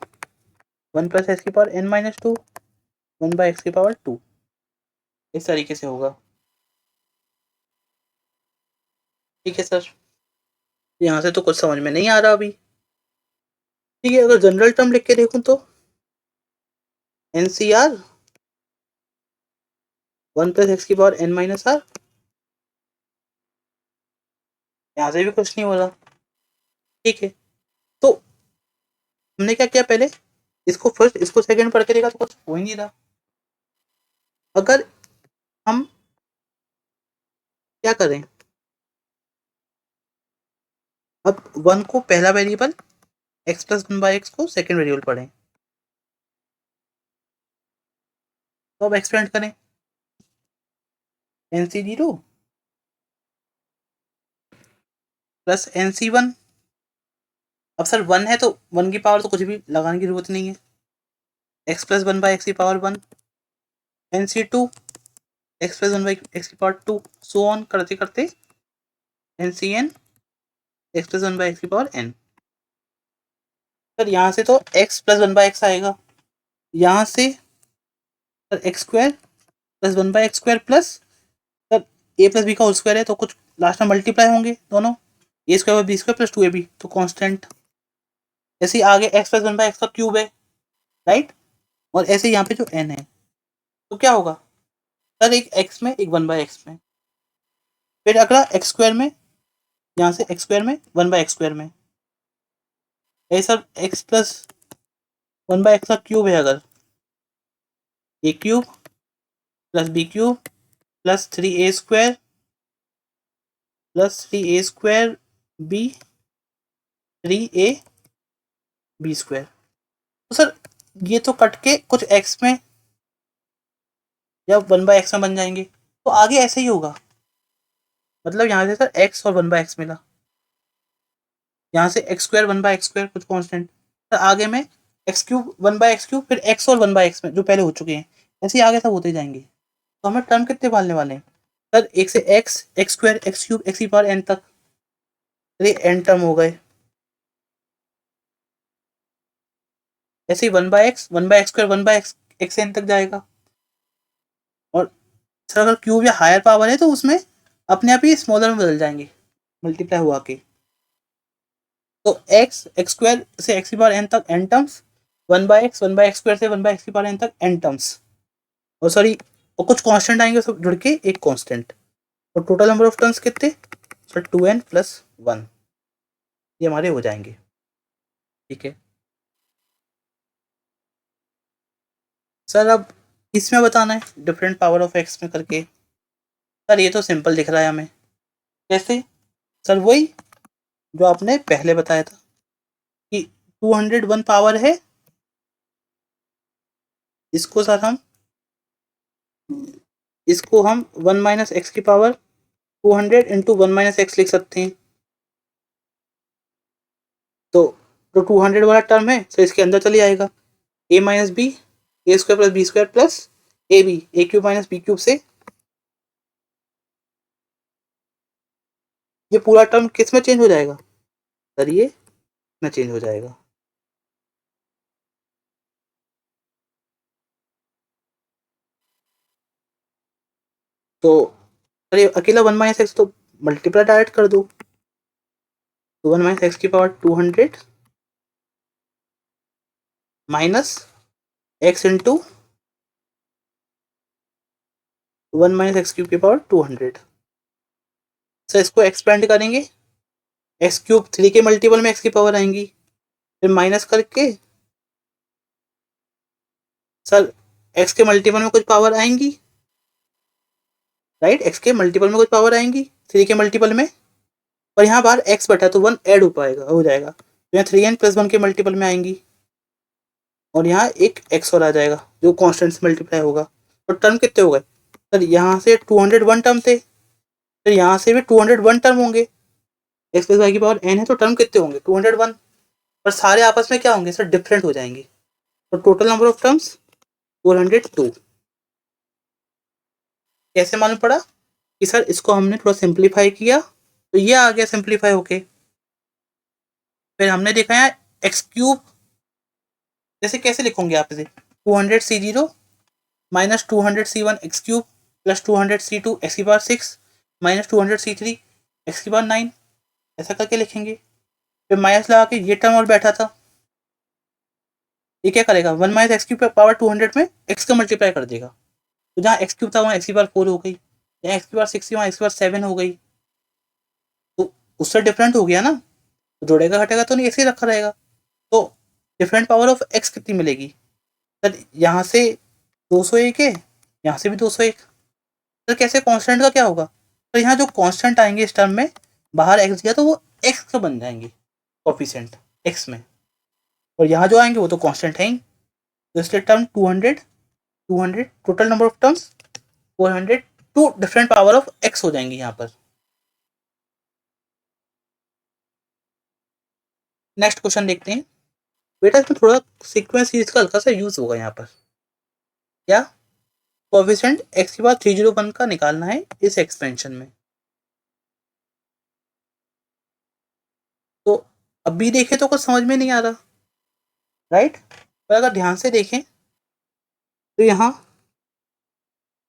1+x की पावर n-2 1/x की पावर 2, इस तरीके से होगा, ठीक है सर। यहाँ से तो कुछ समझ में नहीं आ रहा अभी, ठीक है, अगर जनरल टर्म लिख के देखूं तो NCR 1+x की पावर n-r, यहाँ से भी कुछ नहीं हो रहा, ठीक है। तो हमने क्या किया, पहले इसको फर्स्ट इसको सेकंड पढ़ के देखा तो कुछ हो ही नहीं रहा। अगर हम क्या करें, अब 1 को पहला वेरिएबल, x+1/x को सेकंड वेरिएबल पढ़ें, तो अब एक्सपेंड करें, NC0 प्लस NC1, अब सर 1 है तो 1 की पावर तो कुछ भी लगाने की जरूरत नहीं है, x+1/x की पावर 1, NC2 x+1/x की पावर 2, सो ऑन करते करते NCn x+1/x की पावर n। सर यहाँ से तो x+1/x आएगा, यहाँ से sir x² +1/x² plus sir a+b का होल स्क्वायर है, तो कुछ लास्ट में मल्टीप्लाई होंगे दोनों, a² + b² + 2ab, तो कांस्टेंट। ऐसे ही आगे x+1/x का क्यूब है, राइट, और ऐसे यहाँ पे जो n है, तो क्या होगा सर, एक x में एक 1/x में, फिर अगला x² में, यहाँ से x² में 1/x² में, ऐसे सर x+1/x का क्यूब है, अगर a³ + b³ + 3a² + 3a² b 3ab², तो सर ये तो कट के कुछ x में या 1/x में बन जाएंगे, तो आगे ऐसे ही होगा, मतलब यहाँ से सर x और 1/x मिला, यहाँ से x² 1/x² कुछ कांस्टेंट, सर आगे में x³ 1/x³ फिर x और 1/x में जो पहले हो चुके हैं, ऐसे ही आगे सब होते जाएंगे, तो हमें टर्म कितने पालने वाले हैं सर, एक से x² x³ x की पावर n तक, ये n टर्म हो गए, ऐसे ही 1/x 1/x² 1/xn तक जाएगा, और सर अगर क्यूब या हायर पावर है तो उसमें अपने आप ही स्मॉलर में बदल जाएंगे, मल्टीप्लाई हुआ के, तो एक्स स्क्वायर से एक्स की पावर एन तक एन टर्म्स, 1/x स्क्वायर से 1/x की पावर एन तक एन टर्म्स, और सॉरी और कुछ कांस्टेंट आएंगे सब जुड़ के एक कांस्टेंट, तो टोटल नंबर ऑफ टर्म्स कितने सर 2n+1, ये हमारे हो जाएंगे। ठीक है सर, अब इसमें बताना है डिफरेंट पावर ऑफ एक्स में करके। सर ये तो सिंपल दिख रहा है हमें, कैसे सर? वही जो आपने पहले बताया था कि 201 पावर है, इसको सर हम इसको हम 1 - x की पावर 200 इंटू 1 - x लिख सकते हैं। तो जो 200 वाला टर्म है सर इसके अंदर चले आएगा, a - b, a² + b² plus a³ - b³ से ये पूरा टर्म किस में चेंज हो जाएगा सर? ये में चेंज हो जाएगा। तो सर ये अकेला 1 - x तो मल्टीप्लाई डायरेक्ट कर दो, तो 1 - x की power 200 minus x into 1 - x³ की पावर 200। सर इसको एक्सपेंड करेंगे, x³ 3 के मल्टीपल में x की पावर आएंगी, फिर माइनस करके सर x के मल्टीपल में कुछ पावर आएंगी, राइट? x के मल्टीपल में कुछ पावर आएंगी 3 के मल्टीपल में, और यहाँ बाहर x बटा तो 1 ऐड हो जाएगा, तो यहाँ 3n+1 के मल्टीपल में आएंगी, और यहाँ एक x और आ जाएगा जो कॉन्स्टेंट से मल्टीप्लाई होगा। तो टर्म कितने हो गए सर? यहाँ से 201 टर्म थे, फिर यहाँ से भी 201 टर्म होंगे, x+y की पावर n है तो टर्म कितने होंगे 201, पर सारे आपस में क्या होंगे सर? डिफरेंट हो जाएंगे, तो टोटल नंबर ऑफ टर्म्स 402। कैसे मालूम पड़ा कि सर इसको हमने थोड़ा सिंप्लीफाई किया तो ये आ गया सिंप्लीफाई होके। फिर हमने देखा है x³ जैसे कैसे लिखोगे आप इसे, 200c0 minus 200c1 x³ plus 200c2 x⁻6 minus 200c3 x⁻9, ऐसा करके लिखेंगे। फिर माइनस लगा के ये टर्म और बैठा था, ये क्या करेगा 1 - x³ पावर 200 में x का मल्टीप्लाई कर देगा, तो जहाँ x³ था वहाँ x⁻4 हो गई, जहाँ x⁻6 थी वहाँ x⁻7 हो गई, तो उससे डिफरेंट हो गया ना, तो जोड़ेगा घटेगा तो नहीं, ऐसे ही रखा रहेगा। तो डिफरेंट पावर ऑफ x कितनी मिलेगी सर? यहाँ से 201 है, यहाँ से भी 201। सर कैसे कांस्टेंट का क्या होगा? तो यहाँ जो कांस्टेंट आएंगे इस टर्म में, बाहर x दिया तो वो x का बन जाएंगे कोफिशिएंट x में, और यहाँ जो आएंगे वो तो कांस्टेंट है ही, तो इसलिए term 200 total number of terms 400, two different power of x हो जाएंगी यहाँ पर। नेक्स्ट क्वेश्चन देखते हैं बेटा, इसमें थोड़ा सीक्वेंस सीरीज का हल्का सा यूज होगा यहाँ पर। क्या? कोफिशिएंट x की पावर 301 का निकालना है इस एक्सपेंशन में। तो अभी देखें तो कुछ समझ में नहीं आ रहा, राइट? पर अगर ध्यान से देखें तो यहाँ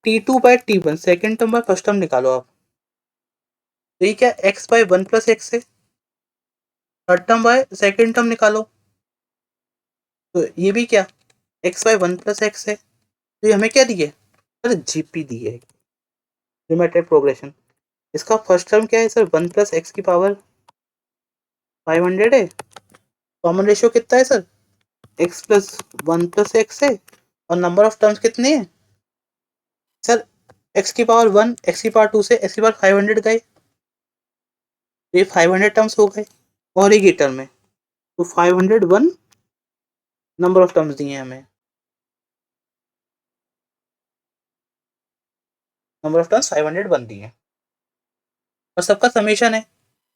t2/t1 second term by first term निकालो आप, तो ये क्या x/1 + x है, third term by second term निकालो, तो ये भी क्या x/1 + x है, तो ये हमें क्या दिए? अरे जीपी दी है, जियोमेट्रिक प्रोग्रेशन। इसका फर्स्ट टर्म क्या है सर? 1 + x की पावर 500 है, कॉमन रेशियो कितना है सर? x+1 + x है, और नंबर ऑफ टर्म्स कितने हैं सर? x की पावर 1, x की पावर 2 से x की पावर 500 गए, तो ये 500 टर्म्स हो गए, और एक ही टर्म है, तो 501 नंबर ऑफ टर्म्स दिए हैं हमें, नंबर ऑफ टर्म्स 501 दिए हैं, और सबका समेशन है,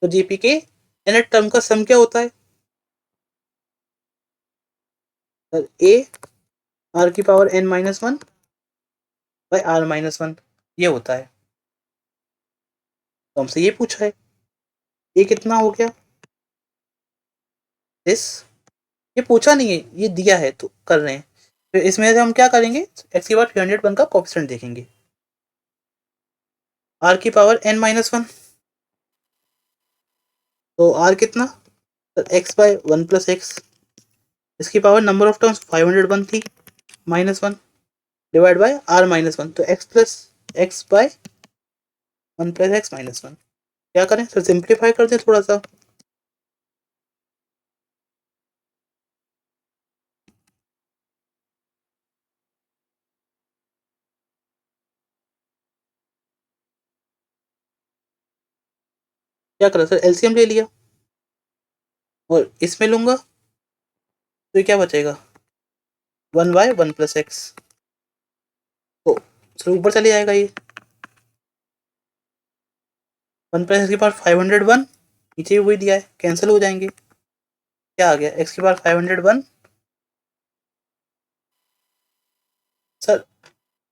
तो जीपी के nth टर्म का सम क्या होता है सर? a r की पावर n-1 बाय r-1, ये होता है। तो हमसे ये पूछा है, ये कितना हो गया इस, ये पूछा नहीं है, ये दिया है तो कर रहे हैं। फिर इसमें से हम क्या करेंगे, x की पावर 301 का कोएफिशिएंट देखेंगे, r की पावर n-1, तो r कितना x by one plus x, इसकी पावर नंबर ऑफ टर्म्स 501 थी, -1 डिवाइड बाय आर -1, तो x plus x by 1 plus x -1। क्या करें सर, सिंप्लीफाई कर दें थोड़ा सा। क्या करें सर, एलसीएम ले लिया और इसमें लूंगा तो ये क्या बचेगा, 1 बाय 1 प्लस एक्स, तो सर ऊपर चले जाएगा ये, 1 प्लस एक्स की पावर 501, नीचे भी वही दिया है, कैंसिल हो जाएंगे। क्या आ गया, एक्स की पावर 501। सर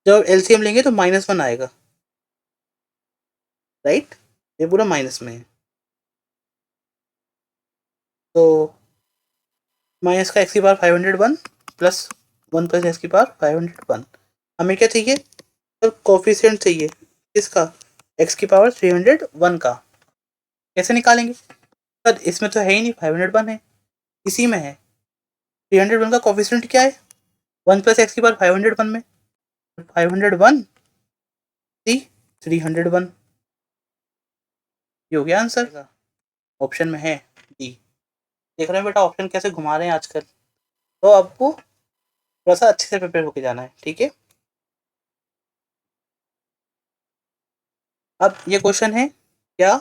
जब एलसीएम लेंगे तो -1 आएगा, राइट, ये पूरा माइनस में है, तो माइनस का एक्स की पावर 501 प्लस 1 प्लस एक्स की पावर 501। हमें क्या चाहिए सर, कोफिशिएंट चाहिए किसका, एक्स की पावर 301 का। कैसे निकालेंगे सर, इसमें तो है ही नहीं, 501 है, इसी में है। 301 का कोफिशिएंट क्या है, 1 प्लस एक्स की पावर 501 में, 501 सी 301, ये हो गया आंसर का, ऑप्शन में है डी। देख रहे हैं बेटा ऑप्शन कैसे घुमा रहे हैं आजकल, तो आपको थोड़ा सा अच्छे से प्रिपेयर होके जाना है, ठीक है। अब ये क्वेश्चन है क्या,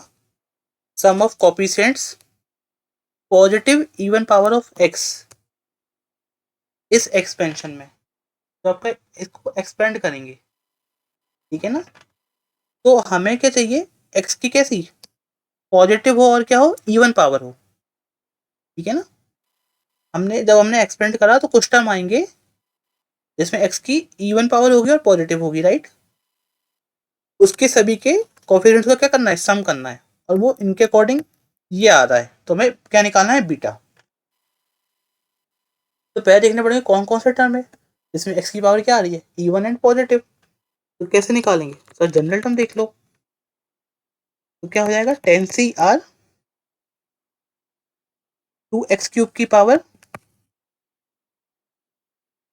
sum of coefficients positive even power of x इस एक्सपेंशन में, तो आपका इसको एक्सपेंड करेंगे, ठीक है ना। तो हमें क्या चाहिए, एक्स की कैसी पॉजिटिव हो और क्या हो, इवन पावर हो, ठीक है ना। जब हमने एक्सपेंड करा तो कुछ टर्म आएंगे जिसमें एक्स की इवन पावर होगी और पॉजिटिव होगी, राइट। उसके सभी के कोफिशिएंट्स को क्या करना है, सम करना है, और वो इनके अकॉर्डिंग ये आ रहा है, तो हमें क्या निकालना है, बीटा। तो पहले देखने पड़ेंगे कौन कौन से टर्म है जिसमें एक्स की पावर क्या आ रही है, इवन एंड पॉजिटिव। तो कैसे निकालेंगे सर, जनरल टर्म देख लो, तो क्या हो जाएगा, 10 CR 2x³ की पावर,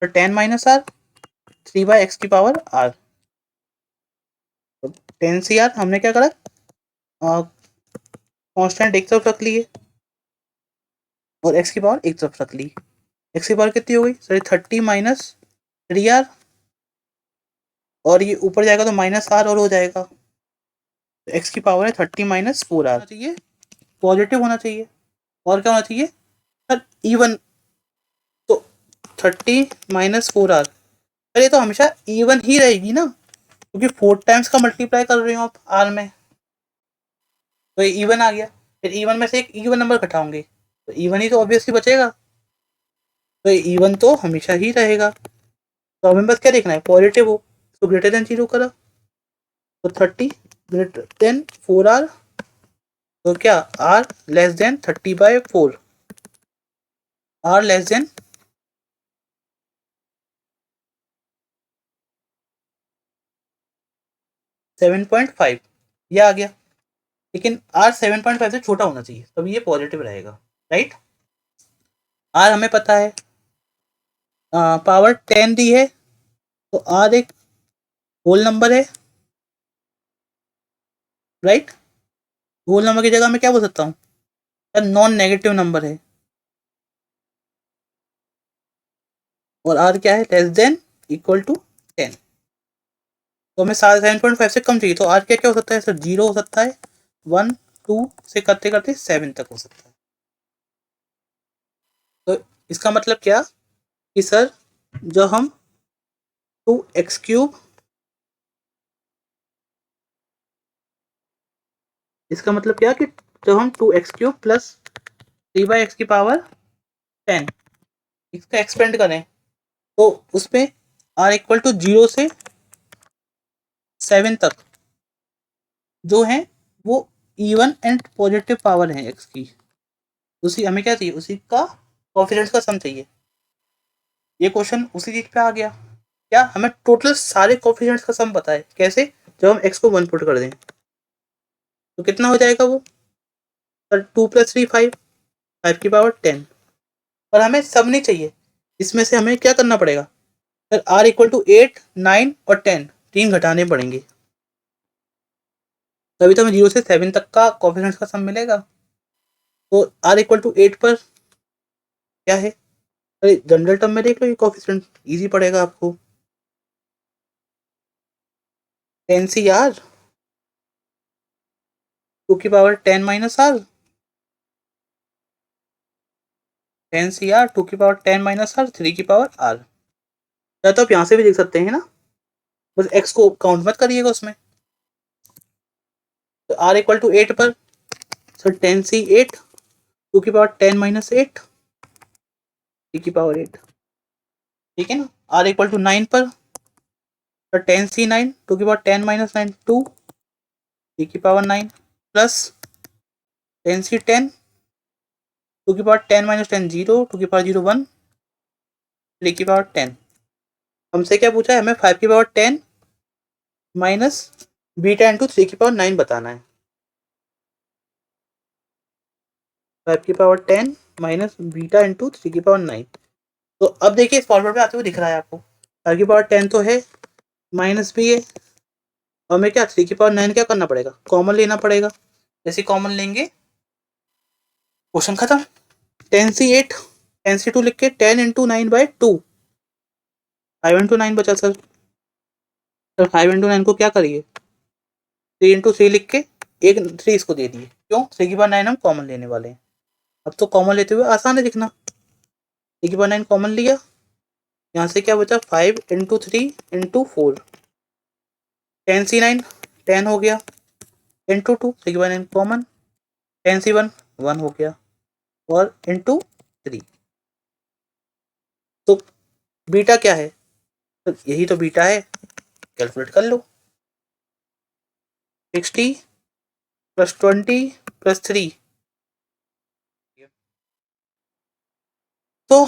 तो 10 - R 3/x की पावर r, तो 10 CR हमने क्या करा, कांस्टेंट एक तरफ रख लिए और x की पावर एक तरफ रख ली। x की पावर कितनी हो गई सर, 30 - 3r, और ये ऊपर जाएगा तो -r और हो जाएगा, तो x की पावर है 30 - 4r चाहिए, पॉजिटिव होना चाहिए, और क्या होना चाहिए सर, इवन, तो 30 - 4r, अरे तो हमेशा इवन ही रहेगी ना, क्योंकि 4 टाइम्स का मल्टीप्लाई कर रहे हो आप आर में, तो ये इवन आ गया, फिर इवन में से एक इवन नंबर घटाओगे तो इवन ही तो ऑब्वियसली बचेगा, तो ये इवन तो हमेशा ही रहेगा। तो हमें बस क्या देखना है, पॉजिटिव हो, तो ग्रेटर देन 0 करा, तो 30 ग्रेटर देन 4r, तो क्या r less than 30/4, r less than 7.5, ये आ गया, लेकिन r 7.5 से छोटा होना चाहिए तभी ये पॉजिटिव रहेगा, राइट। r हमें पता है पावर 10 दी है, तो r एक होल नंबर है, राइट। होल नंबर की जगह मैं क्या बोल सकता हूँ, नॉन नेगेटिव नंबर है, और r क्या है, लेस देन इक्वल टू 10, तो हमें 7.5 से कम चाहिए, तो r क्या क्या हो सकता है सर, 0 हो सकता है, 1 2 से करते करते 7 तक हो सकता है। तो इसका मतलब क्या कि सर जो हम 2x³, इसका मतलब क्या कि जब हम 2x³ प्लस 3/x की पावर 10 इसका एक्सपेंड करें, तो उसमें r इक्वल टू 0 से 7 तक जो है वो इवन एंड पॉजिटिव पावर है x की, उसी हमें क्या चाहिए, उसी का कोएफिशिएंट्स का सम चाहिए। ये क्वेश्चन उसी चीज पे आ गया, क्या हमें टोटल सारे कोएफिशिएंट्स का सम पता है, कैसे, जब हम x को 1 पुट कर दें तो कितना हो जाएगा वो सर, 2 + 3 5, 5 की पावर 10। पर हमें सब नहीं चाहिए, इसमें से हमें क्या करना पड़ेगा सर, r इक्वल टू 8, 9 और 10 तीन घटाने पड़ेंगे, तभी तो हमें 0 से 7 तक का कोफिशिएंट्स का सम मिलेगा। तो r इक्वल टू 8 पर क्या है, अरे जनरल टर्म में देख लो, ये कोफिशिएंट इजी पड़ेगा आपको। 10 CR 2 की पावर 10 माइनस r, 10 CR 2 की पावर 10 माइनस r 3 की पावर r। या तो आप यहाँ से भी देख सकते हैं ना, बस x को काउंट मत करिएगा उसमें। तो r इक्वल टू 8 पर सर 10 C 8 2 की पावर 10 माइनस 8 3 की पावर 8, ठीक है ना। r इक्वल टू 9 पर सर 10 C 9 2 की पावर 10 माइनस 9 2 3 की पावर 9 प्लस 10 C 10 2 की पावर 10 माइनस 10 0 2 की पावर 0 1 3 की पावर 10। हमसे क्या पूछा है, हमें 5 की पावर 10 माइनस बीटा इंटू 3 की पावर 9 बताना है। 5 की पावर 10 माइनस बीटा इंटू 3 की पावर 9। तो अब देखिए इस फॉर्मूले में आते हुए दिख रहा है आपको, 5 की पावर 10 तो है, माइनस भी है, हमें क्या 3 की पावर 9 क्या करना पड़ेगा, कॉमन लेना पड़ेगा। जैसे कॉमन लेंगे क्वेश्चन खत्म। 10 C 8 10 C 2 लिख के 10 इंटू 9/2 5 इंटू 9 बचा सर। 5 इंटू 9 को क्या करिए, 3 इंटू 3 लिख के एक 3 इसको दे दिए, क्यों 3 की पावर 9 हम कॉमन लेने वाले हैं। अब तो कॉमन लेते हुए आसान है दिखना, 3 की पावर 9 कॉमन लिया, यहाँ से क्या बचा 5 इंटू 3 इंटू 4, 10 C 9 10 हो गया, इंटू 2 3 की पावर 9 कॉमन, 10 C 1 1 हो गया, और इंटू 3। तो बीटा क्या है, तो यही तो बीटा है, कैलकुलेट कर लो। 60 प्लस 20 प्लस 3। तो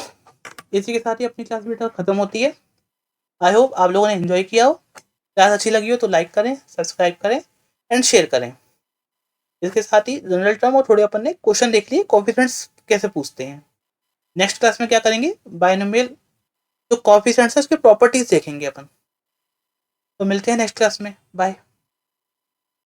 इसी के साथ ही अपनी क्लास बीटा खत्म होती है। आई होप आप लोगों ने एंजॉय किया हो। क्लास अच्छी लगी हो तो लाइक करें, सब्सक्राइब करें एंड शेयर करें। इसके साथ ही जनरल टर्म और थोड़े अपन ने क्वेश्चन देख लिए कोफिशिएंट्स कैसे पूछते हैं। नेक्स्ट क्लास में क्या करेंगे, बायनोमियल जो कोफिशिएंट्स है उसके प्रॉपर्टीज देखेंगे अपन। तो मिलते हैं नेक्स्ट क्लास में, बाय।